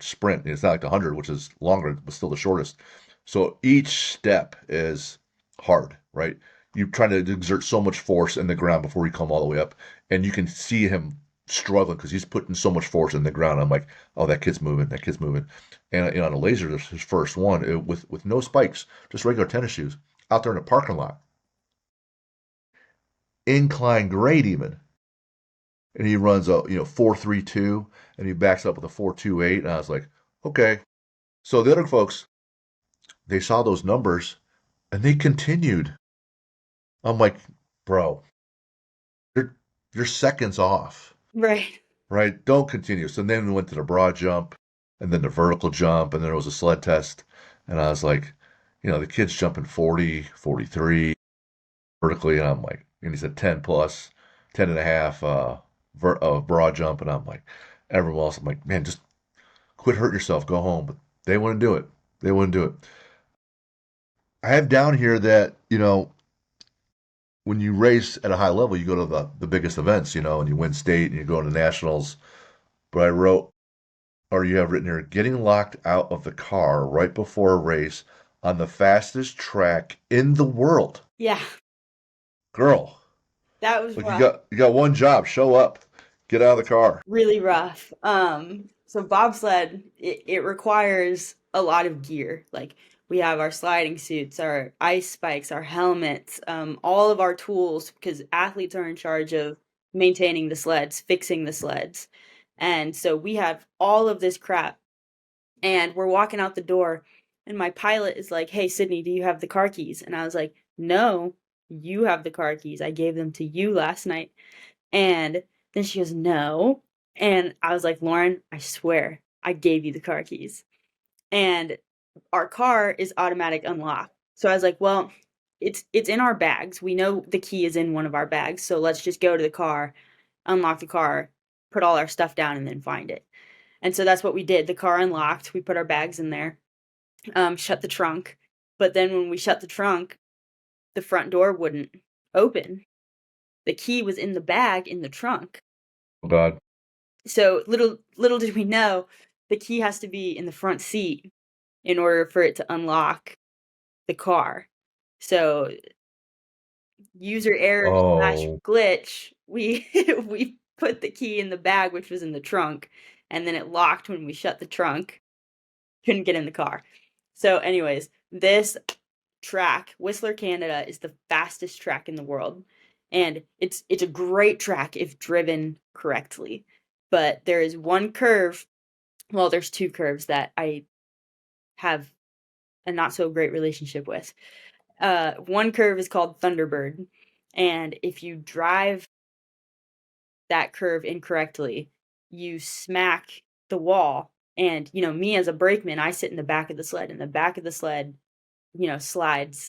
sprint. It's not like the 100, which is longer, but still the shortest. So each step is hard, right? You're trying to exert so much force in the ground before you come all the way up. And you can see him struggling because he's putting so much force in the ground. I'm like, oh, that kid's moving, that kid's moving. And on a laser, this is his first one with no spikes, just regular tennis shoes, out there in a parking lot, incline grade even, and he runs a 4.32, and he backs up with a 4.28, and I was like, okay. So the other folks, they saw those numbers, and they continued. I'm like, bro, you're you're seconds off, Right. right? Don't continue. So then we went to the broad jump, and then the vertical jump, and then there was a sled test, and I was like, the kid's jumping 40, 43 vertically, and I'm like, and he said 10 plus, 10 and a half broad jump, and I'm like, everyone else, I'm like, man, just quit hurting yourself, go home. But they wouldn't do it. They wouldn't do it. I have down here that, when you race at a high level, you go to the biggest events, and you win state and you go to nationals. But I wrote, or you have written here, getting locked out of the car right before a race on the fastest track in the world. Yeah. Girl, That was like you rough. got you got one job, show up, Get out of the car. really rough. So bobsled, it requires a lot of gear. Like we have our sliding suits, our ice spikes, our helmets, all of our tools, because athletes are in charge of maintaining the sleds, fixing the sleds. And so we have all of this crap, and we're walking out the door, and my pilot is like, "Hey, Sidney, do you have the car keys?" And I was like, "No, you have the car keys. I gave them to you last night." And then she goes, "No." And I was like, "Lauren, I swear I gave you the car keys." And our car is automatic unlock. So I was like, "Well, it's in our bags. We know the key is in one of our bags. So let's just go to the car, unlock the car, put all our stuff down, and then find it." And so that's what we did. The car unlocked. We put our bags in there, shut the trunk. But then when we shut the trunk, the front door wouldn't open. The key was in the bag in the trunk. Oh God. So little did we know, the key has to be in the front seat in order for it to unlock the car. So user error slash Oh, glitch, we we put the key in the bag, which was in the trunk, and then it locked when we shut the trunk. Couldn't get in the car. So, anyways, this track, Whistler, Canada, is the fastest track in the world, and it's a great track if driven correctly. But there is one curve. Well, there's two curves that I have a not so great relationship with. One curve is called Thunderbird, and if you drive that curve incorrectly, you smack the wall. And me as a brakeman, I sit in the back of the sled, and the back of the sled, slides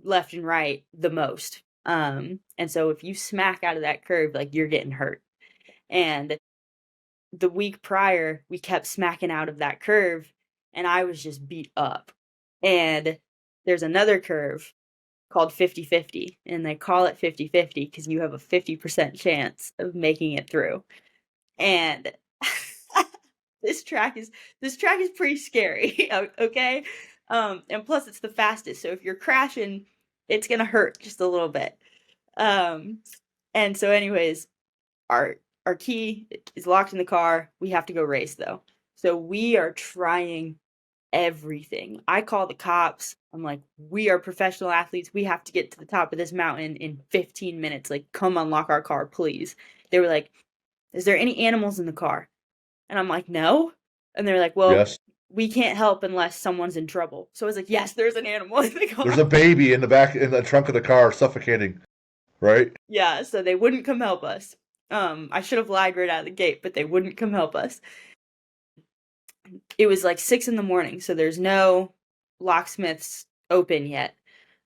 left and right the most. And so if you smack out of that curve, like you're getting hurt. And the week prior, we kept smacking out of that curve, and I was just beat up. And there's another curve called 50-50, and they call it 50-50 because you have a 50% chance of making it through. And this track is pretty scary, okay? And plus it's the fastest, so if you're crashing, it's gonna hurt just a little bit. Um, and so anyways, our key is locked in the car. We have to go race though. So we are trying everything. I call the cops. I'm like, "We are professional athletes. We have to get to the top of this mountain in 15 minutes. Like, come unlock our car, please." They were like, "Is there any animals in the car?" And I'm like, "No." And they're like, "Well, yes. we can't help unless someone's in trouble." So I was like, "Yes, there's an animal in the There's car." a baby in the back in the trunk of the car suffocating, right? Yeah, so they wouldn't come help us. I should have lied right out of the gate, but they wouldn't come help us. It was like 6 in the morning, so there's no locksmiths open yet.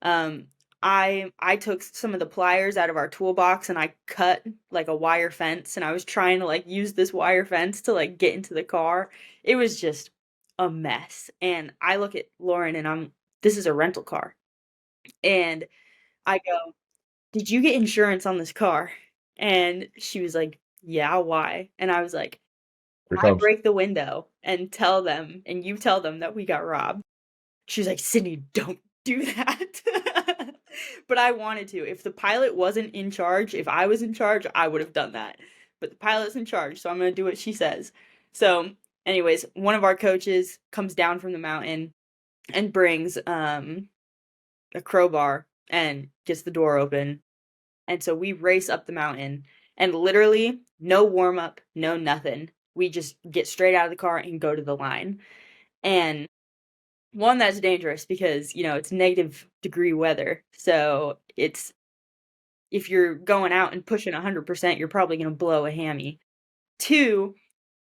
Um, I took some of the pliers out of our toolbox, and I cut like a wire fence, and I was trying to like use this wire fence to like get into the car. It was just a mess. And I look at Lauren, and this is a rental car. And I go, "Did you get insurance on this car?" And she was like, "Yeah, why?" And I was like, Here "I comes. break the window and tell them, and you tell them that we got robbed." She was like, "Sydney, don't do that." But I wanted to. If the pilot wasn't in charge, if I was in charge, I would have done that. But the pilot's in charge, so I'm gonna do what she says. So, anyways, one of our coaches comes down from the mountain and brings a crowbar and gets the door open. And so we race up the mountain, and literally no warm up, no nothing. We just get straight out of the car and go to the line. And one, that's dangerous because, it's negative-degree weather. So it's if you're going out and pushing 100%, you're probably gonna blow a hammy. Two,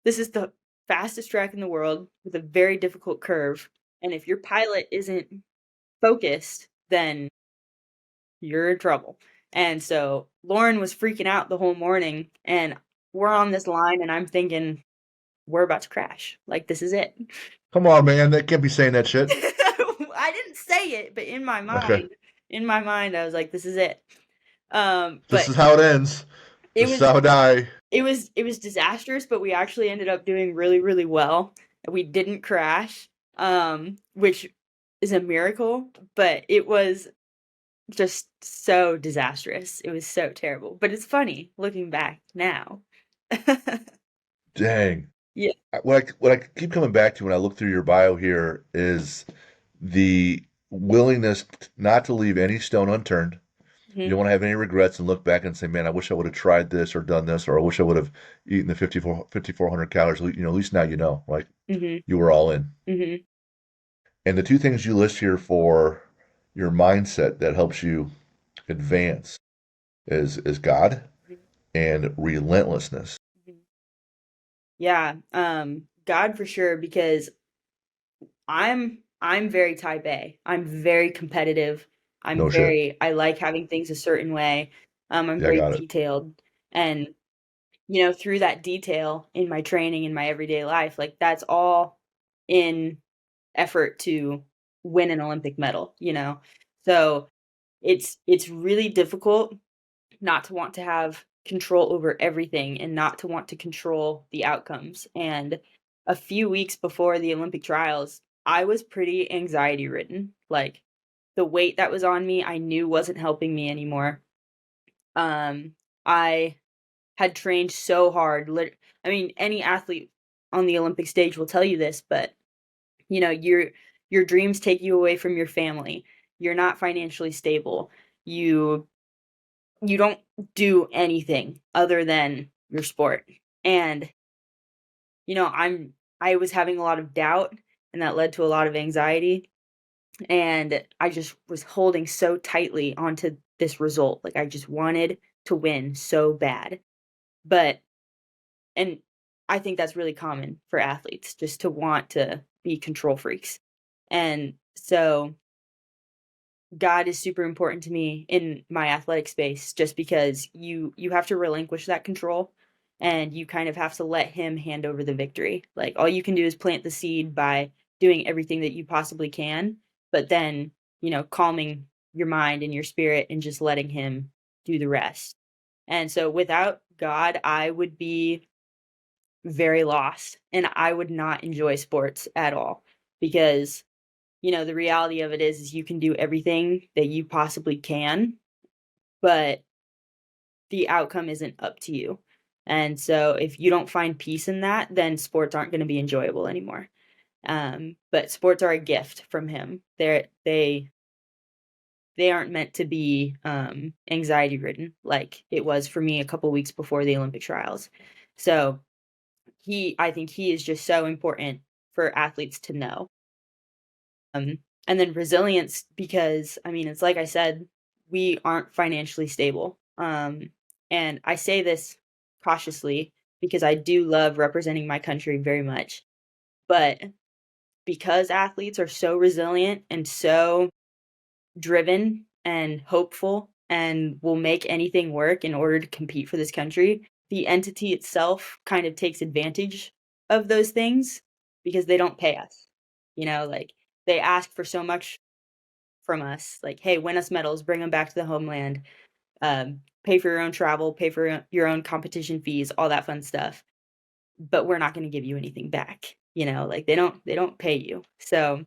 this is the fastest track in the world with a very difficult curve, and if your pilot isn't focused, then you're in trouble. And so Lauren was freaking out the whole morning, and we're on this line, and I'm thinking, "We're about to crash. Like, this is it." Come on, man. They can't be saying that shit. I didn't say it, but Okay. in my mind, I was like, "This is it." This But is how it ends. it This is was how I die. it was disastrous, but we actually ended up doing really, really well. We didn't crash, which is a miracle, but it was just so disastrous. It was so terrible, but it's funny looking back now. Dang. Yeah. What I keep coming back to when I look through your bio here is the willingness not to leave any stone unturned. You Mhm, don't want to have any regrets and look back and say, man, I wish I would have tried this or done this, or I wish I would have eaten the 5,400 calories. At least now you know, like mhm, you were all in. mhm, And the two things you list here for your mindset that helps you advance is God mhm, and relentlessness. mhm. Yeah, God for sure because I'm very type A. I'm very competitive. No shit. I like having things a certain way. I'm Yeah, I very got it. detailed and through that detail in my training in my everyday life, like that's all in effort to win an Olympic medal. So it's really difficult not to want to have control over everything and not to want to control the outcomes. And a few weeks before the Olympic trials, I was pretty anxiety ridden. Like the weight that was on me, I knew wasn't helping me anymore. I had trained so hard. I mean, any athlete on the Olympic stage will tell you this, but your dreams take you away from your family. You're not financially stable. You you don't do anything other than your sport. And, I was having a lot of doubt and that led to a lot of anxiety. And I just was holding so tightly onto this result. Like I just wanted to win so bad. But, and I think that's really common for athletes just to want to be control freaks. And so God is super important to me in my athletic space just because you have to relinquish that control and you kind of have to let him hand over the victory. Like all you can do is plant the seed by doing everything that you possibly can, but then, calming your mind and your spirit and just letting him do the rest. And so without God, I would be very lost and I would not enjoy sports at all because the reality of it is you can do everything that you possibly can, but the outcome isn't up to you. And so if you don't find peace in that, then sports aren't going to be enjoyable anymore. But sports are a gift from him. They aren't meant to be anxiety ridden like it was for me a couple weeks before the Olympic trials. So I think he is just so important for athletes to know. And then resilience because, I mean, it's like I said, we aren't financially stable. And I say this cautiously because I do love representing my country very much. But because athletes are so resilient and so driven and hopeful and will make anything work in order to compete for this country, the entity itself kind of takes advantage of those things because they don't pay us. Like they ask for so much from us, like, "Hey, win us medals, bring them back to the homeland, pay for your own travel, pay for your own competition fees, all that fun stuff, but we're not gonna give you anything back." Like, they don't pay you. So,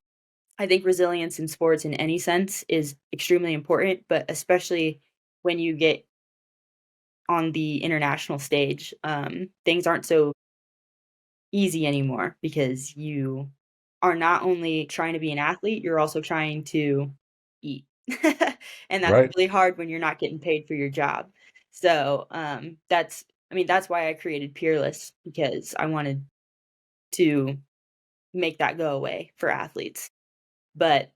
I think resilience in sports in any sense is extremely important, but especially when you get on the international stage, things aren't so easy anymore because you are not only trying to be an athlete, you're also trying to eat. And that's Right. really hard when you're not getting paid for your job. So, that's why I created Peerless because I wanted to make that go away for athletes. But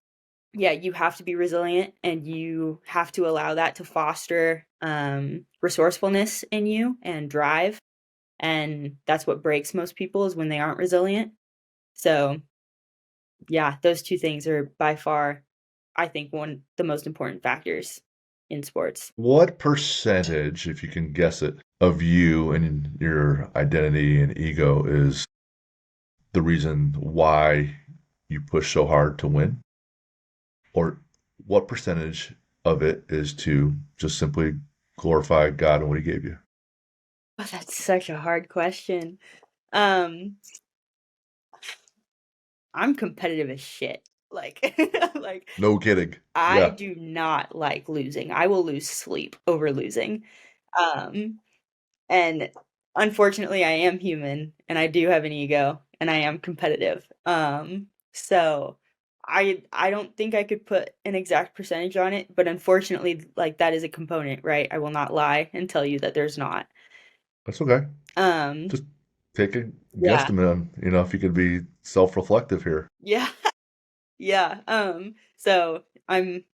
yeah, you have to be resilient and you have to allow that to foster resourcefulness in you and drive. And that's what breaks most people is when they aren't resilient. So, yeah, those 2 things are by far, I think, one the most important factors in sports. What percentage, if you can guess it, of you and your identity and ego is the reason why you push so hard to win? Or what percentage of it is to just simply glorify God and what He gave you? Oh, that's such a hard question. Um, I'm competitive as shit. Like, like No kidding. I Yeah. do not like losing. I will lose sleep over losing. Um, and unfortunately, I am human and I do have an ego and I am competitive. So I don't think I could put an exact percentage on it, but unfortunately, like that is a component, right? I will not lie and tell you that there's not. That's okay. Um, Just take a yeah, guesstimate on, if you could be self-reflective here. yeah, yeah. So I'm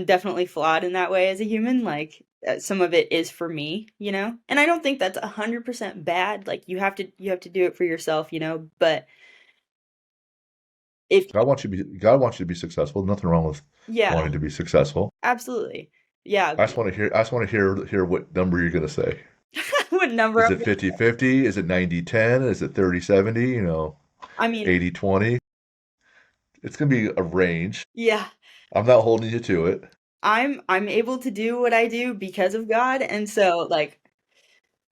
definitely flawed in that way as a human, like, some of it is for me, and I don't think that's 100% bad, like, you have to do it for yourself, but if God wants you to be successful. Nothing wrong with yeah, wanting to be successful. absolutely. Yeah, I just want to hear what number you're going to say. what number Is I'm it gonna 50-50? Is it 90-10? Is it 30-70? I mean, 80-20? It's going to be a range. yeah, I'm not holding you to it. I'm able to do what I do because of God, and so, like,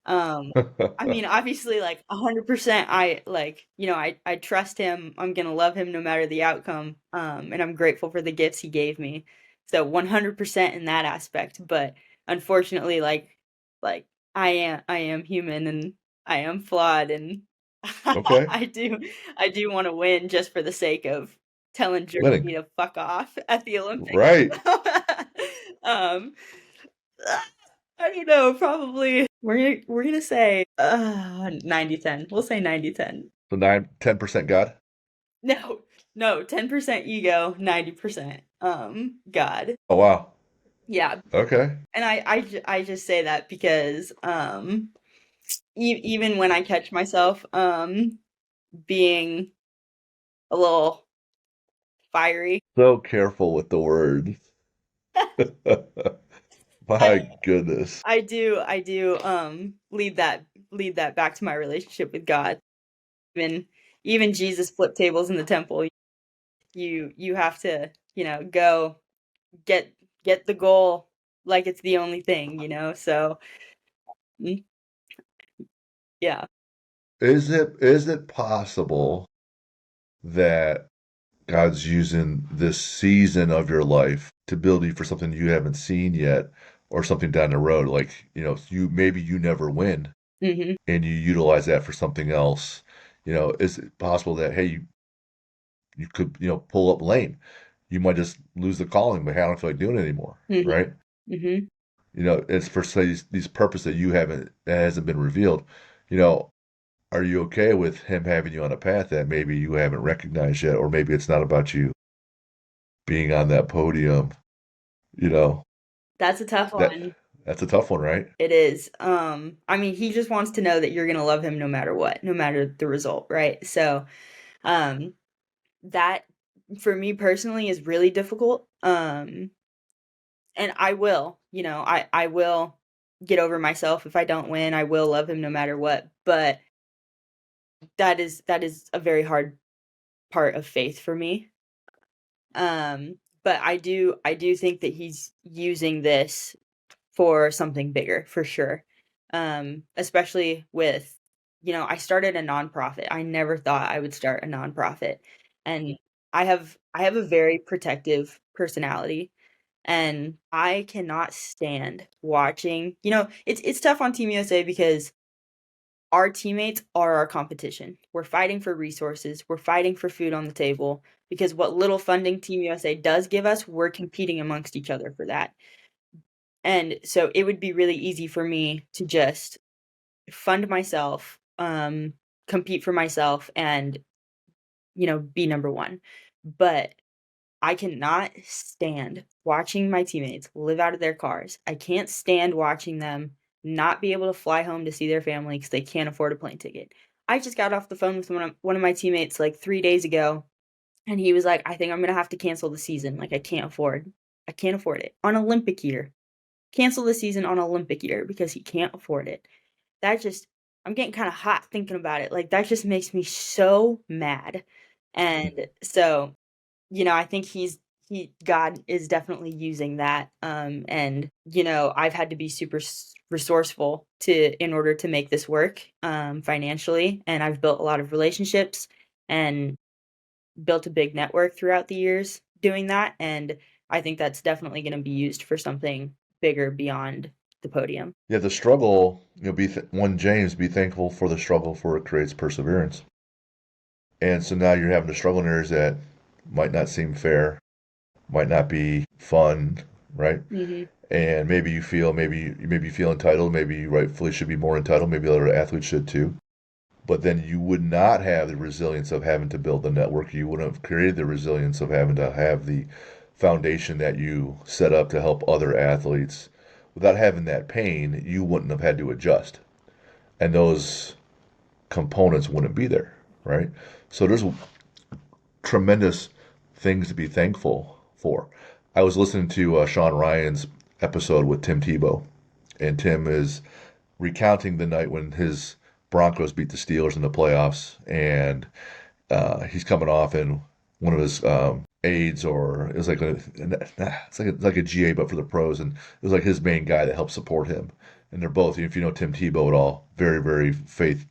Um, I mean, obviously, like, 100%, I trust him, I'm gonna love him no matter the outcome, and I'm grateful for the gifts he gave me. So 100% in that aspect, but unfortunately, like, I am human and I am flawed and Okay. I do I do wanna win just for the sake of telling Winning. Germany to fuck off at the Olympics. Right. Um I don't know, probably we're gonna say, 90/10. We'll say 90/10. So 10% God. No, no, 10% ego, 90%, God. Oh, wow. Yeah, Okay. and I just say that because, even when I catch myself, being a little fiery, So careful with the words. I My goodness. I do, lead that back to my relationship with God. Even even Jesus flipped tables in the temple. You have to, go get get the goal like it's the only thing, so, mm, yeah. Is it possible that God's using this season of your life to build you for something you haven't seen yet or something down the road? Like, you never win Mhm, and you utilize that for something else. Is it possible that, hey, you could, pull up lame? You might just lose the calling, but hey, I don't feel like doing it anymore, mhm, right? mhm. It's for say these purpose that hasn't been revealed. You know, are you okay with him having you on a path that maybe you haven't recognized yet, or maybe it's not about you being on that podium? You know, That's a tough that one. that's a tough one, right? It is, I mean, he just wants to know that you're gonna love him no matter what, no matter the result, right? So, um, that, for me personally, is really difficult, and I will, I will get over myself if I don't win, I will love him no matter what, but that is a very hard part of faith for me. But I do think that he's using this for something bigger for sure. Especially with, I started a nonprofit. I never thought I would start a nonprofit. And I have a very protective personality and I cannot stand watching, it's tough on Team USA because our teammates are our competition. We're fighting for resources, we're fighting for food on the table because what little funding Team USA does give us, we're competing amongst each other for that. And so it would be really easy for me to just fund myself, compete for myself and, be number 1. But I cannot stand watching my teammates live out of their cars. I can't stand watching them not be able to fly home to see their family because they can't afford a plane ticket. I just got off the phone with one of my teammates like 3 days ago, and he was like, "I think I'm gonna have to cancel the season, like, I can't afford it on Olympic year. Cancel the season on Olympic year because he can't afford it." That just I'm getting kinda hot thinking about it, like, that just makes me so mad, and so I think God is definitely using that, and, I've had to be super resourceful in order to make this work, financially, and I've built a lot of relationships, and built a big network throughout the years doing that, and I think that's definitely gonna be used for something bigger beyond the podium. Yeah, the struggle, one James, be thankful for the struggle, for it creates perseverance. And so now you're having to struggle in areas that might not seem fair, might not be fun, right? Mhm. And maybe you feel entitled, maybe you rightfully should be more entitled, maybe other athletes should too. But then you would not have the resilience of having to build the network. You wouldn't have created the resilience of having to have the foundation that you set up to help other athletes. Without having that pain, you wouldn't have had to adjust. And those components wouldn't be there, right? So there's tremendous things to be thankful for. I was listening to Sean Ryan's episode with Tim Tebow, and Tim is recounting the night when his Broncos beat the Steelers in the playoffs, and he's coming off, and one of his aides, or it was like it's like a GA but for the pros, and it was like his main guy that helped support him. And they're both, if you know Tim Tebow at all, very very faith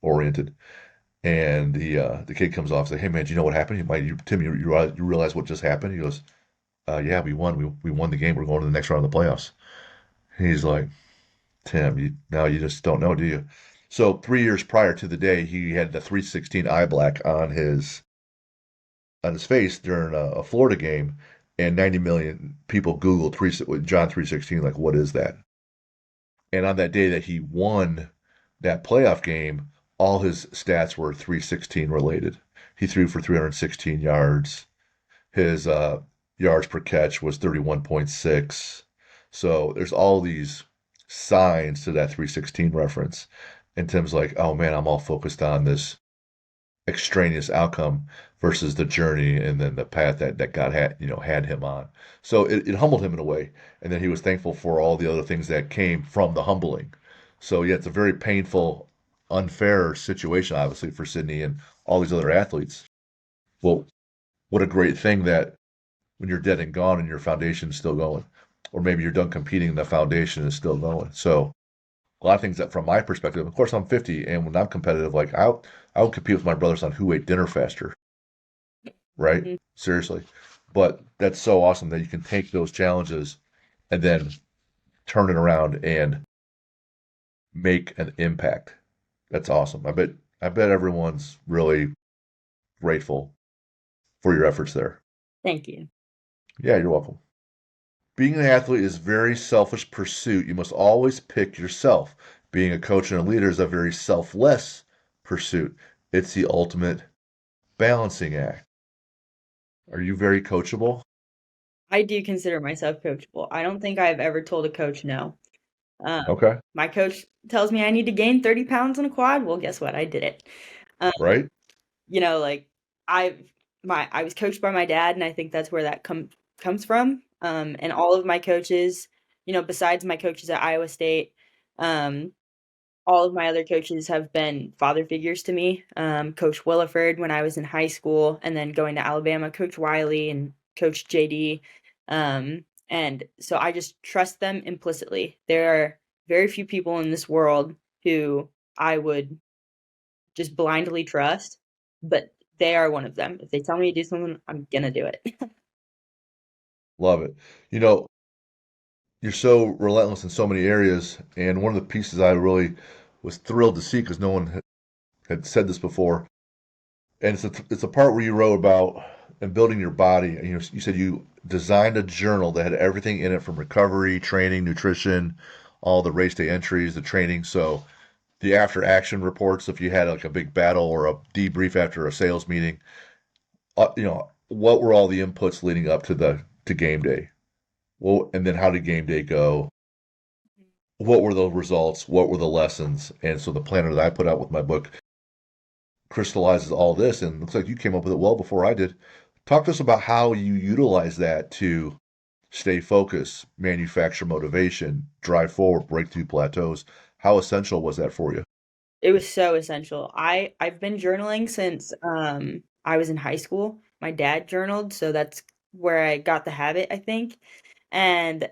oriented. And the kid comes off and says, "Hey man, do you know what happened? Tim, you realize what just happened?" He goes, "Yeah, we won. We won the game. We're going to the next round of the playoffs." And he's like, "Tim, now you just don't know, do you?" So 3 years prior to the day, he had the 316 eye black on his face during a Florida game, and 90 million people Googled John 316, like, what is that? And on that day that he won that playoff game, all his stats were 316 related. He threw for 316 yards. His yards per catch was 31.6. So there's all these signs to that 316 reference. And Tim's like, oh man, I'm all focused on this extraneous outcome versus the journey and then the path that God had him on. So it humbled him in a way, and then he was thankful for all the other things that came from the humbling. So yeah, it's a very painful, unfair situation, obviously, for Sidney and all these other athletes. Well, what a great thing that when you're dead and gone and your foundation's still going, or maybe you're done competing and the foundation is still going. So a lot of things that from my perspective, of course I'm 50 and when I'm competitive, like I would compete with my brothers on who ate dinner faster, right? Mhm. Seriously. But that's so awesome that you can take those challenges and then turn it around and make an impact. That's awesome. I bet everyone's really grateful for your efforts there. Thank you. Yeah, you're welcome. Being an athlete is a very selfish pursuit. You must always pick yourself. Being a coach and a leader is a very selfless pursuit. It's the ultimate balancing act. Are you very coachable? I do consider myself coachable. I don't think I've ever told a coach no. Um, Okay. my coach tells me I need to gain 30 pounds on a quad. Well, guess what? I did it. Um, Right? like I've I was coached by my dad, and I think that's where that comes from. And all of my coaches, besides my coaches at Iowa State, um, all of my other coaches have been father figures to me. Coach Williford when I was in high school, and then going to Alabama, Coach Wiley and Coach JD. And so I just trust them implicitly. There are very few people in this world who I would just blindly trust, but they are one of them. If they tell me to do something, I'm gonna do it. Love it. You know, you're so relentless in so many areas, and one of the pieces I really was thrilled to see because no one had said this before, and it's a part where you wrote about and building your body. And, you said you designed a journal that had everything in it from recovery, training, nutrition, all the race day entries, the training. So the after action reports, if you had like a big battle or a debrief after a sales meeting, what were all the inputs leading up to game day? Well, and then how did game day go? What were the results? What were the lessons? And so the planner that I put out with my book crystallizes all this, and it looks like you came up with it well before I did. Talk to us about how you utilize that to stay focused, manufacture motivation, drive forward, break through plateaus. How essential was that for you? It was so essential. I've been journaling since I was in high school. My dad journaled, so that's where I got the habit, I think. And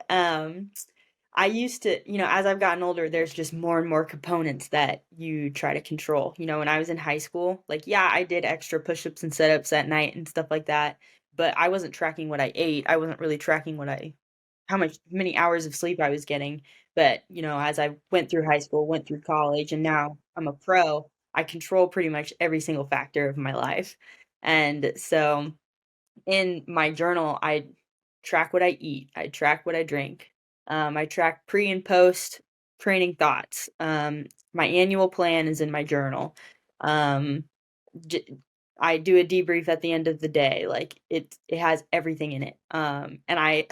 I used to, as I've gotten older, there's just more and more components that you try to control. When I was in high school, like, yeah, I did extra push-ups and sit-ups at night and stuff like that, but I wasn't tracking what I ate. I wasn't really tracking how many hours of sleep I was getting. But, as I went through high school, went through college, and now I'm a pro, I control pretty much every single factor of my life. And so in my journal, I track what I eat, I track what I drink, I track pre and post training thoughts. My annual plan is in my journal. Um, j- I do a debrief at the end of the day. Like it has everything in it. And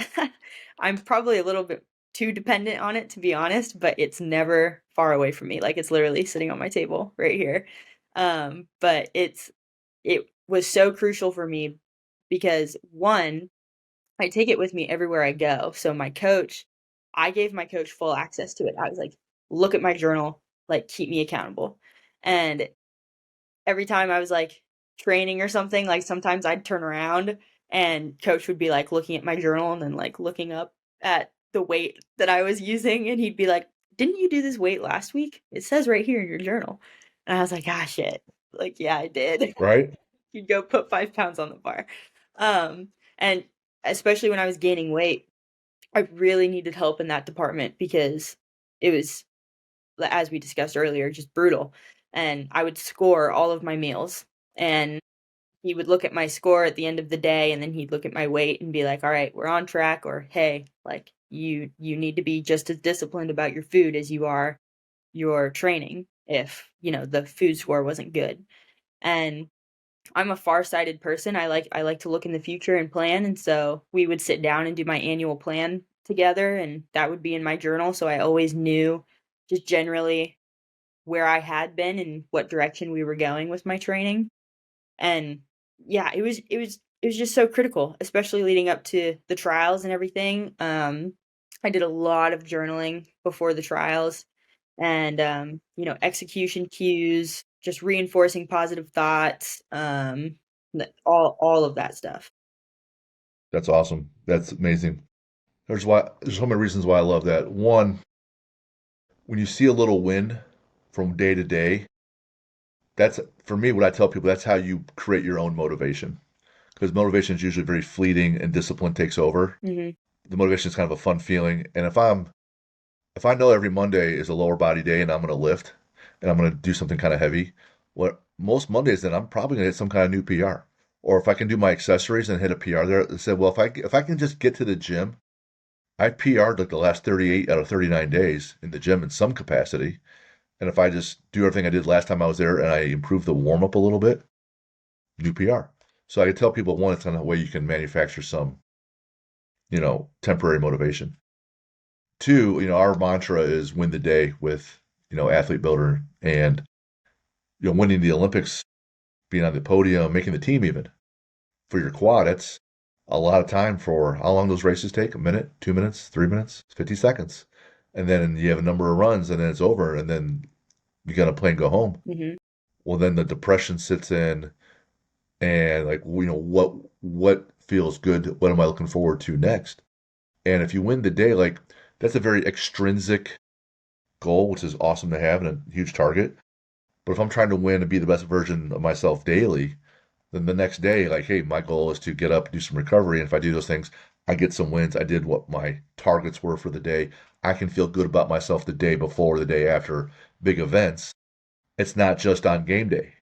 I'm probably a little bit too dependent on it to be honest, but it's never far away from me. Like it's literally sitting on my table right here. But it was so crucial for me because one, I take it with me everywhere I go. So I gave my coach full access to it. I was like, look at my journal, like keep me accountable. And every time I was like training or something, like sometimes I'd turn around and coach would be like looking at my journal and then like looking up at the weight that I was using and he'd be like, "Didn't you do this weight last week? It says right here in your journal." And I was like, "Ah shit." Like, yeah, I did. Right? You'd go put 5 pounds on the bar. And especially when I was gaining weight, I really needed help in that department because it was, as we discussed earlier, just brutal. And I would score all of my meals. And he would look at my score at the end of the day and then he'd look at my weight and be like, "All right, we're on track," or "Hey, like you need to be just as disciplined about your food as you are your training if, the food score wasn't good." And I'm a far-sighted person. I like to look in the future and plan, and so we would sit down and do my annual plan together, and that would be in my journal, so I always knew just generally where I had been and what direction we were going with my training. And yeah, it was just so critical, especially leading up to the trials and everything. I did a lot of journaling before the trials and execution cues, just reinforcing positive thoughts, all of that stuff. That's awesome. That's amazing. There's so many reasons why I love that. One, when you see a little win from day to day, that's for me what I tell people, that's how you create your own motivation. Because motivation is usually very fleeting and discipline takes over. Mhm. The motivation is kind of a fun feeling. And if I know every Monday is a lower body day and I'm gonna lift and I'm gonna do something kind of heavy, what most Mondays then I'm probably gonna hit some kind of new PR. Or if I can do my accessories and hit a PR there, I said, well, if I can just get to the gym, I PR'd like the last 38 out of 39 days in the gym in some capacity. And if I just do everything I did last time I was there and I improve the warm up a little bit, new PR. So I can tell people one, it's kind of a way you can manufacture some, temporary motivation. Two, our mantra is win the day with, athlete builder and, winning the Olympics, being on the podium, making the team even. For your quad, it's a lot of time for how long those races take? A minute, 2 minutes, 3 minutes, 50 seconds. And then you have a number of runs and then it's over and then you got to play and go home. Mhm. Well, then the depression sits in and like, what feels good? What am I looking forward to next? And if you win the day, like that's a very extrinsic goal, which is awesome to have and a huge target. But if I'm trying to win and be the best version of myself daily, then the next day, like, hey, my goal is to get up, do some recovery. And if I do those things, I get some wins. I did what my targets were for the day. I can feel good about myself the day before, the day after big events. It's not just on game day,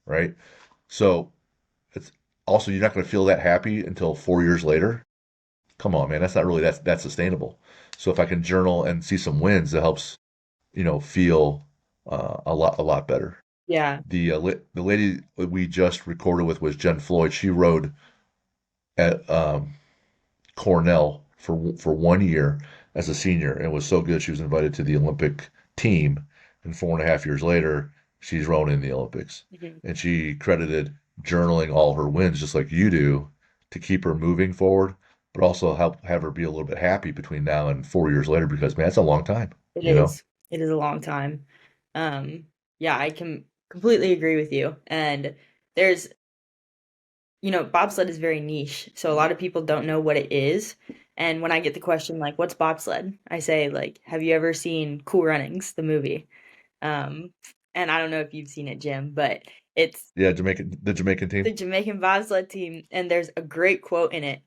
right? So it's also, you're not going to feel that happy until 4 years later. Come on, man. That's sustainable. So if I can journal and see some wins, it helps, feel a lot better. Yeah. The lady we just recorded with was Jen Floyd. She rode at Cornell for 1 year as a senior and was so good she was invited to the Olympic team. And 4.5 years later, she's rowing in the Olympics. Mhm. And she credited journaling all her wins, just like you do, to keep her moving forward, but also help have her be a little bit happy between now and 4 years later because man, that's a long time, It you know? is. It is a long time. Yeah, I can completely agree with you. And there's bobsled is very niche, so a lot of people don't know what it is. And when I get the question like, "What's bobsled?" I say like, "Have you ever seen Cool Runnings, the movie?" Um, and I don't know if you've seen it, Jim, but it's Yeah, the Jamaican the team. Jamaican bobsled team, and there's a great quote in it.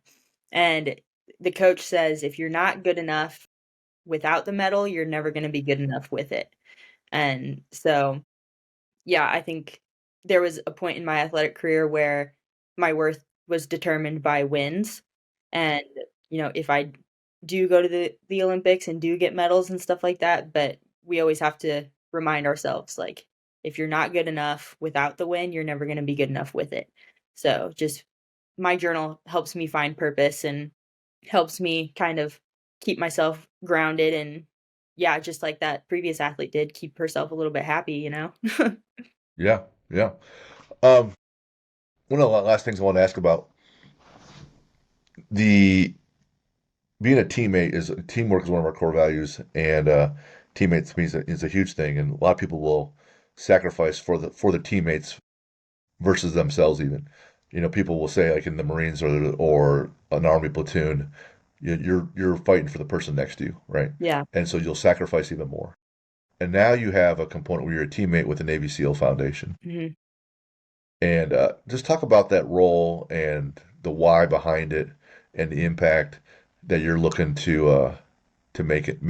And the coach says, "If you're not good enough without the medal, you're never going to be good enough with it." And so, yeah, I think there was a point in my athletic career where my worth was determined by wins. And, if I do go to the Olympics and do get medals and stuff like that, but we always have to remind ourselves like if you're not good enough without the win, you're never going to be good enough with it. So, just my journal helps me find purpose and helps me kind of keep myself grounded and yeah, just like that previous athlete did, keep herself a little bit happy? Yeah, yeah. Um, One of the last things I want to ask about the being a teammate is teamwork is one of our core values, and teammates to me is a huge thing, and a lot of people will sacrifice for the teammates versus themselves even. People will say like in the Marines or an Army platoon, you're fighting for the person next to you, right? Yeah. And so you'll sacrifice even more. And now you have a component where you're a teammate with the Navy SEAL Foundation. Mhm. And just talk about that role and the why behind it and the impact that you're looking to make it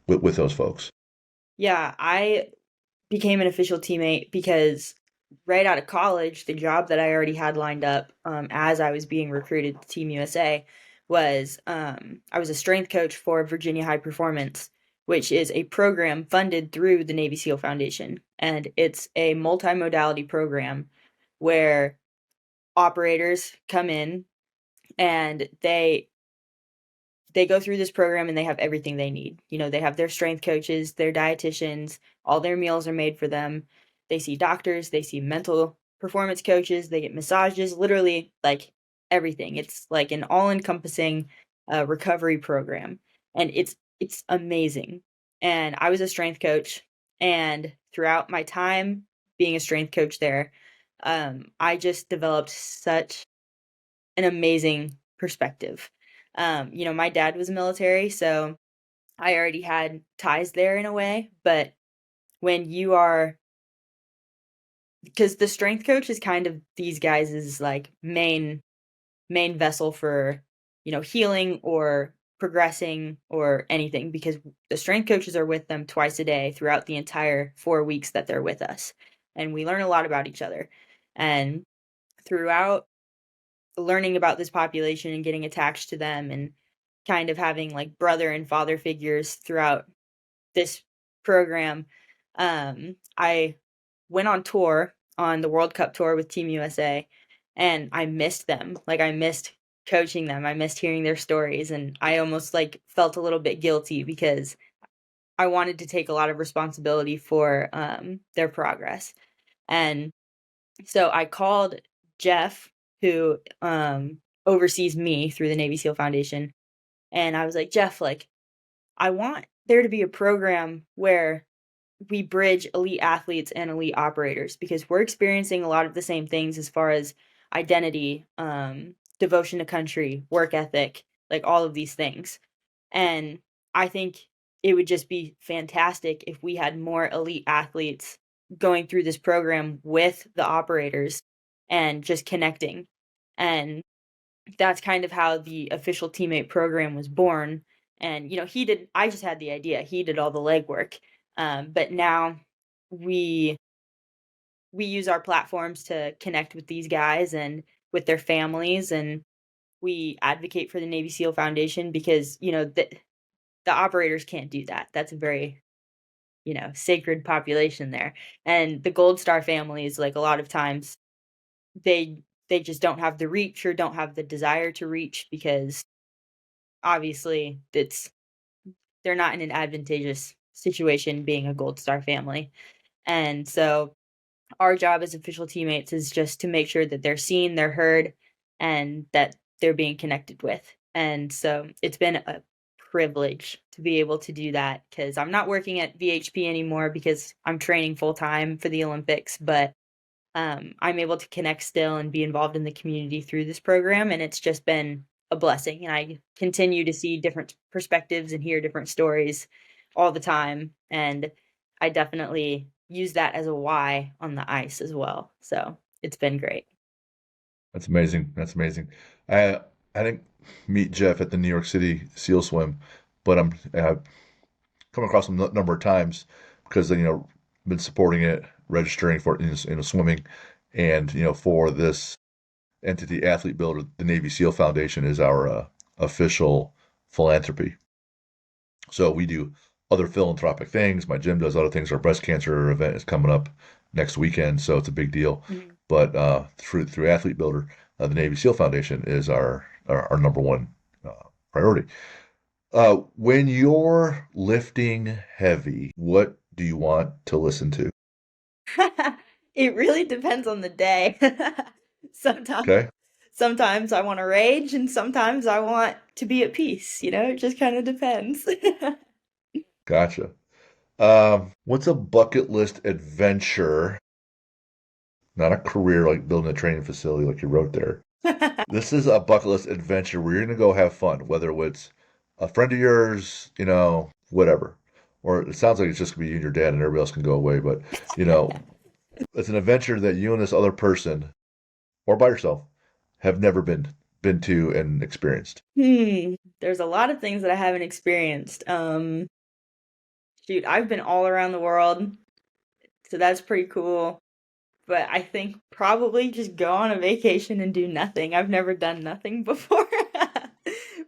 with those folks. Yeah, I became an official teammate because right out of college, the job that I already had lined up, as I was being recruited to Team USA was, I was a strength coach for Virginia High Performance, which is a program funded through the Navy SEAL Foundation, and it's a multimodality program where operators come in and they go through this program and they have everything they need. They have their strength coaches, their dietitians, all their meals are made for them. They see doctors, they see mental performance coaches, they get massages, literally like everything. It's like an all-encompassing recovery program, and it's amazing. And I was a strength coach, and throughout my time being a strength coach there, I just developed such an amazing perspective. My dad was military, so I already had ties there in a way, but when you are because the strength coach is kind of these guys' like main vessel for, healing or progressing or anything because the strength coaches are with them twice a day throughout the entire 4 weeks that they're with us. And we learn a lot about each other. And throughout learning about this population and getting attached to them and kind of having like brother and father figures throughout this program, I went on tour on the World Cup tour with Team USA and I missed them. Like I missed coaching them. I missed hearing their stories and I almost like felt a little bit guilty because I wanted to take a lot of responsibility for their progress. And so I called Jeff, who, oversees me through the Navy SEAL Foundation, and I was like, "Jeff, like, I want there to be a program where we bridge elite athletes and elite operators because we're experiencing a lot of the same things as far as identity, devotion to country, work ethic, like all of these things. And I think it would just be fantastic if we had more elite athletes going through this program with the operators and just connecting. And that's kind of how the official teammate program was born. And, I just had the idea. He did all the legwork. But now we we use our platforms to connect with these guys and with their families and we advocate for the Navy SEAL Foundation because, the operators can't do that. That's a very, sacred population there. And the Gold Star families, like a lot of times, they just don't have the reach or don't have the desire to reach because obviously they're not in an advantageous situation being a Gold Star family. And so our job as official teammates is just to make sure that they're seen, they're heard, and that they're being connected with. And so it's been a privilege to be able to do that because I'm not working at VHP anymore because I'm training full time for the Olympics, but I'm able to connect still and be involved in the community through this program. And it's just been a blessing, and I continue to see different perspectives and hear different stories all the time, and I definitely use that as a why on the ice as well. So it's been great. That's amazing. That's amazing. I didn't meet Jeff at the New York City Seal Swim, but I've come across him a number of times because been supporting it, registering for it swimming, and for this entity, Athlete Builder, the Navy SEAL Foundation is our official philanthropy. So we do other philanthropic things. My gym does other things. Our breast cancer event is coming up next weekend, so it's a big deal. Mhm. But through Athlete Builder, the Navy SEAL Foundation is our number one priority. When you're lifting heavy, what do you want to listen to? It really depends on the day. Sometimes Okay, sometimes I wanna rage, and sometimes I want to be at peace, it just kinda depends. gotcha. What's a bucket list adventure, not a career like building a training facility like you wrote there? This is a bucket list adventure where you're gonna go have fun, whether it's a friend of yours, whatever. Or it sounds like it's just gonna be you and your dad and everybody else can go away, but you know, it's an adventure that you and this other person, or by yourself, have never been to and experienced. There's a lot of things that I haven't experienced. Shoot, I've been all around the world, so that's pretty cool. But I think probably just go on a vacation and do nothing. I've never done nothing before.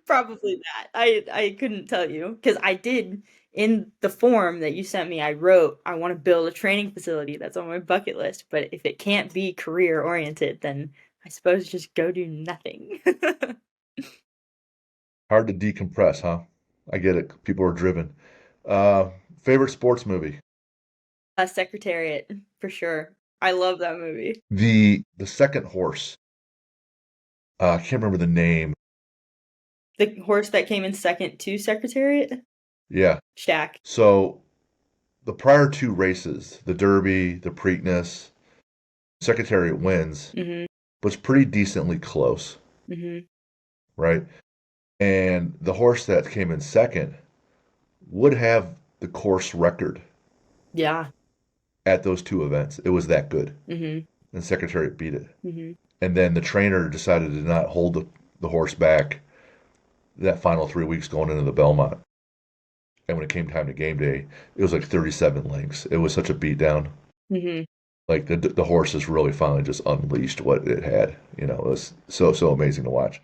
Probably that. I couldn't tell you because I did in the form that you sent me, I wrote, I want to build a training facility. That's on my bucket list. But if it can't be career oriented, then I suppose just go do nothing. Hard to decompress, huh? I get it. People are driven. Uh, Favorite sports movie? Secretariat, for sure. I love that movie. The second horse. I can't remember the name. The horse that came in second to Secretariat? Yeah. Shaq. So the prior two races, the Derby, the Preakness, Secretariat wins, Mhm. was pretty decently close, Mhm. right? And the horse that came in second would have the course record Yeah. at those two events. It was that good. Mhm. And Secretariat beat it. Mhm. And then the trainer decided to not hold the horse back that final 3 weeks going into the Belmont. And when it came time to game day, it was like 37 lengths. It was such a beatdown. Mhm. Like the horse has really finally just unleashed what it had. It was so amazing to watch.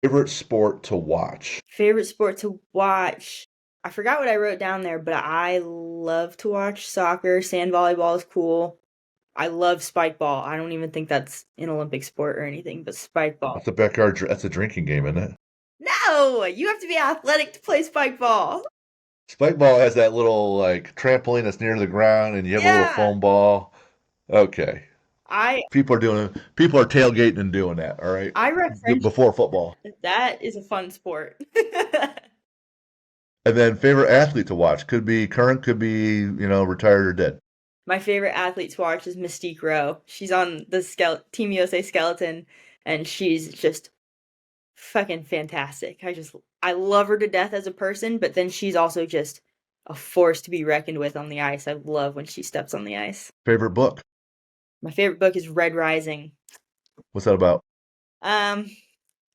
Favorite sport to watch? Favorite sport to watch. I forgot what I wrote down there, but I love to watch soccer. Sand volleyball is cool. I love spike ball. I don't even think that's an Olympic sport or anything, but spike ball. That's a backyard. That's a drinking game, isn't it? No, you have to be athletic to play spike ball. Spike ball has that little like trampoline that's near the ground, and you have a little Yeah. foam ball. Okay, I People are tailgating and doing that. All right, I reference before football. that is a fun sport. And then favorite athlete to watch could be current, could be retired or dead. My favorite athlete to watch is Mystique Rowe. She's on the Team USA skeleton, and she's just fucking fantastic. I love her to death as a person, but then she's also just a force to be reckoned with on the ice. I love when she steps on the ice. Favorite book? My favorite book is Red Rising. What's that about? Um,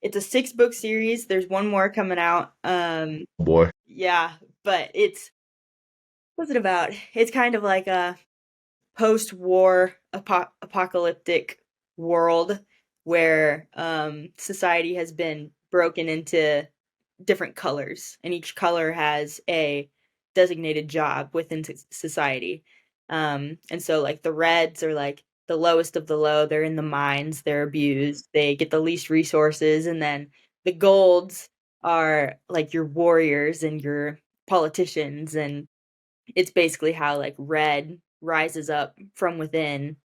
it's a 6-book series. There's one more coming out. Oh boy, Yeah, but what's it about? It's kind of like a post-war apocalyptic world where society has been broken into different colors, and each color has a designated job within society. And so, like, the reds are like the lowest of the low. They're in the mines. They're abused. They get the least resources, and then the golds are like your warriors and your politicians, and it's basically how like red rises up from within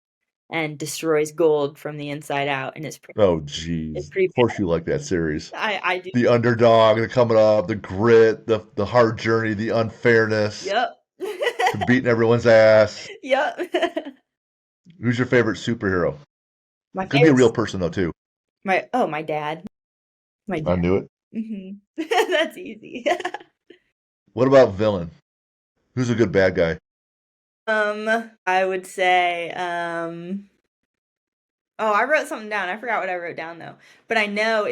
and destroys gold from the inside out, and oh it's geez, pretty of course you like that series. I do. The underdog, the coming up, the grit, the hard journey, the unfairness, Yep. the beating everyone's ass. Yep. Who's your favorite superhero? My Could be a favorite real person though too. my dad. My I dad. knew it. Mhm. That's easy. What about villain? Who's a good bad guy? I would say, oh, I wrote something down. I forgot what I wrote down though. But I know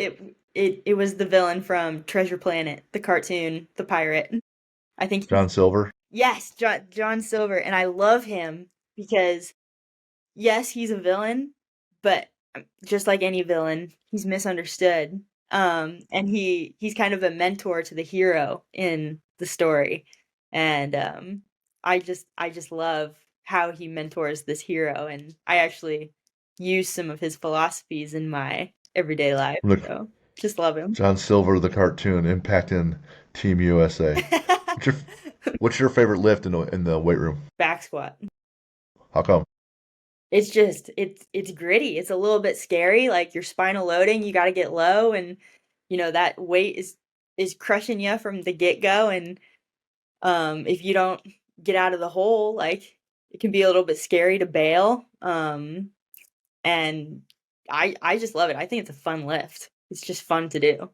it was the villain from Treasure Planet, the cartoon, the pirate. I think John he's Silver. yes, John Silver, and I love him because yes, he's a villain, but just like any villain, he's misunderstood. And he's kind of a mentor to the hero in the story. And I just love how he mentors this hero, and I actually use some of his philosophies in my everyday life. Look, So just love him. John Silver, the cartoon, impacting Team USA. What's your What's your favorite lift in the weight room? Back squat. How come? It's just it's gritty. It's a little bit scary, like, your spinal loading, you gotta get low, and, that weight is crushing you from the get-go, and, if you don't get out of the hole, like, it can be a little bit scary to bail, and I just love it. I think it's a fun lift. It's just fun to do.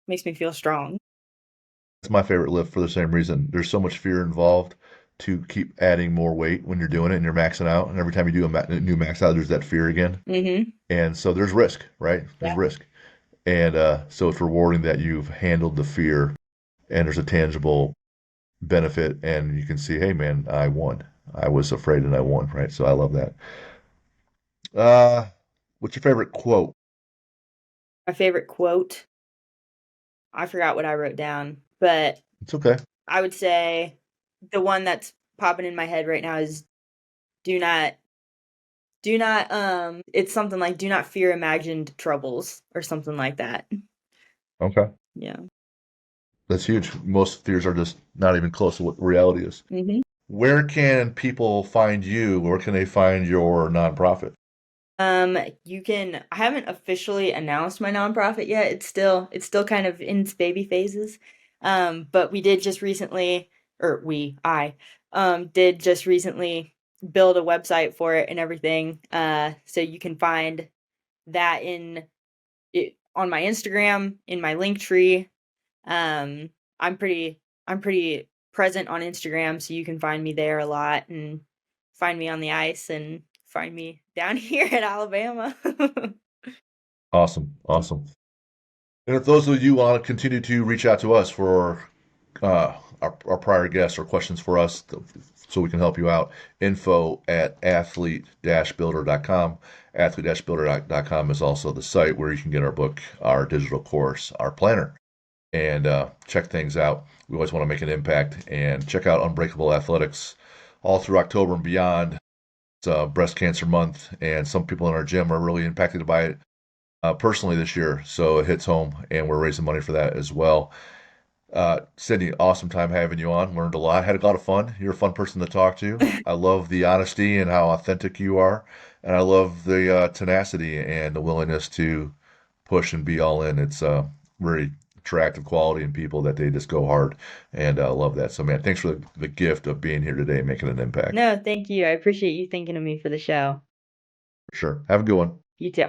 Makes me feel strong. It's my favorite lift for the same reason. There's so much fear involved to keep adding more weight when you're doing it and you're maxing out. And every time you do a new max out, there's that fear again. Mhm. And so there's risk, right? There's Yeah. risk. And so it's rewarding that you've handled the fear and there's a tangible benefit and you can see, hey man, I won. I was afraid and I won, right? So I love that. Uh, what's your favorite quote? My favorite quote, I forgot what I wrote down, but It's okay. I would say the one that's popping in my head right now is do not it's something like do not fear imagined troubles or something like that. Okay. Yeah. That's huge. Most fears are just not even close to what reality is. Mhm. Where can people find you? Where can they find your nonprofit? You can I haven't officially announced my nonprofit yet. It's still kind of in its baby phases. But we did just recently or I did just recently build a website for it and everything. So you can find that in it on my Instagram, in my link tree. Um, I'm pretty present on Instagram, so you can find me there a lot and find me on the ice and find me down here in Alabama. Awesome. Awesome. And if those of you want to continue to reach out to us for our prior guests or questions for us so we can help you out, info at athlete-builder.com. Athlete-builder.com is also the site where you can get our book, our digital course, our planner, and check things out. We always want to make an impact and check out Unbreakable Athletics all through October and beyond. It's Breast Cancer Month, and some people in our gym are really impacted by it personally this year. So it hits home, and we're raising money for that as well. Sidney, awesome time having you on. Learned a lot. Had a lot of fun. You're a fun person to talk to. I love the honesty and how authentic you are, and I love the tenacity and the willingness to push and be all in. It's very attractive quality in people that they just go hard, and I love that. So, man, thanks for the gift of being here today and making an impact. No, thank you. I appreciate you thinking of me for the show. For sure. Have a good one. You too.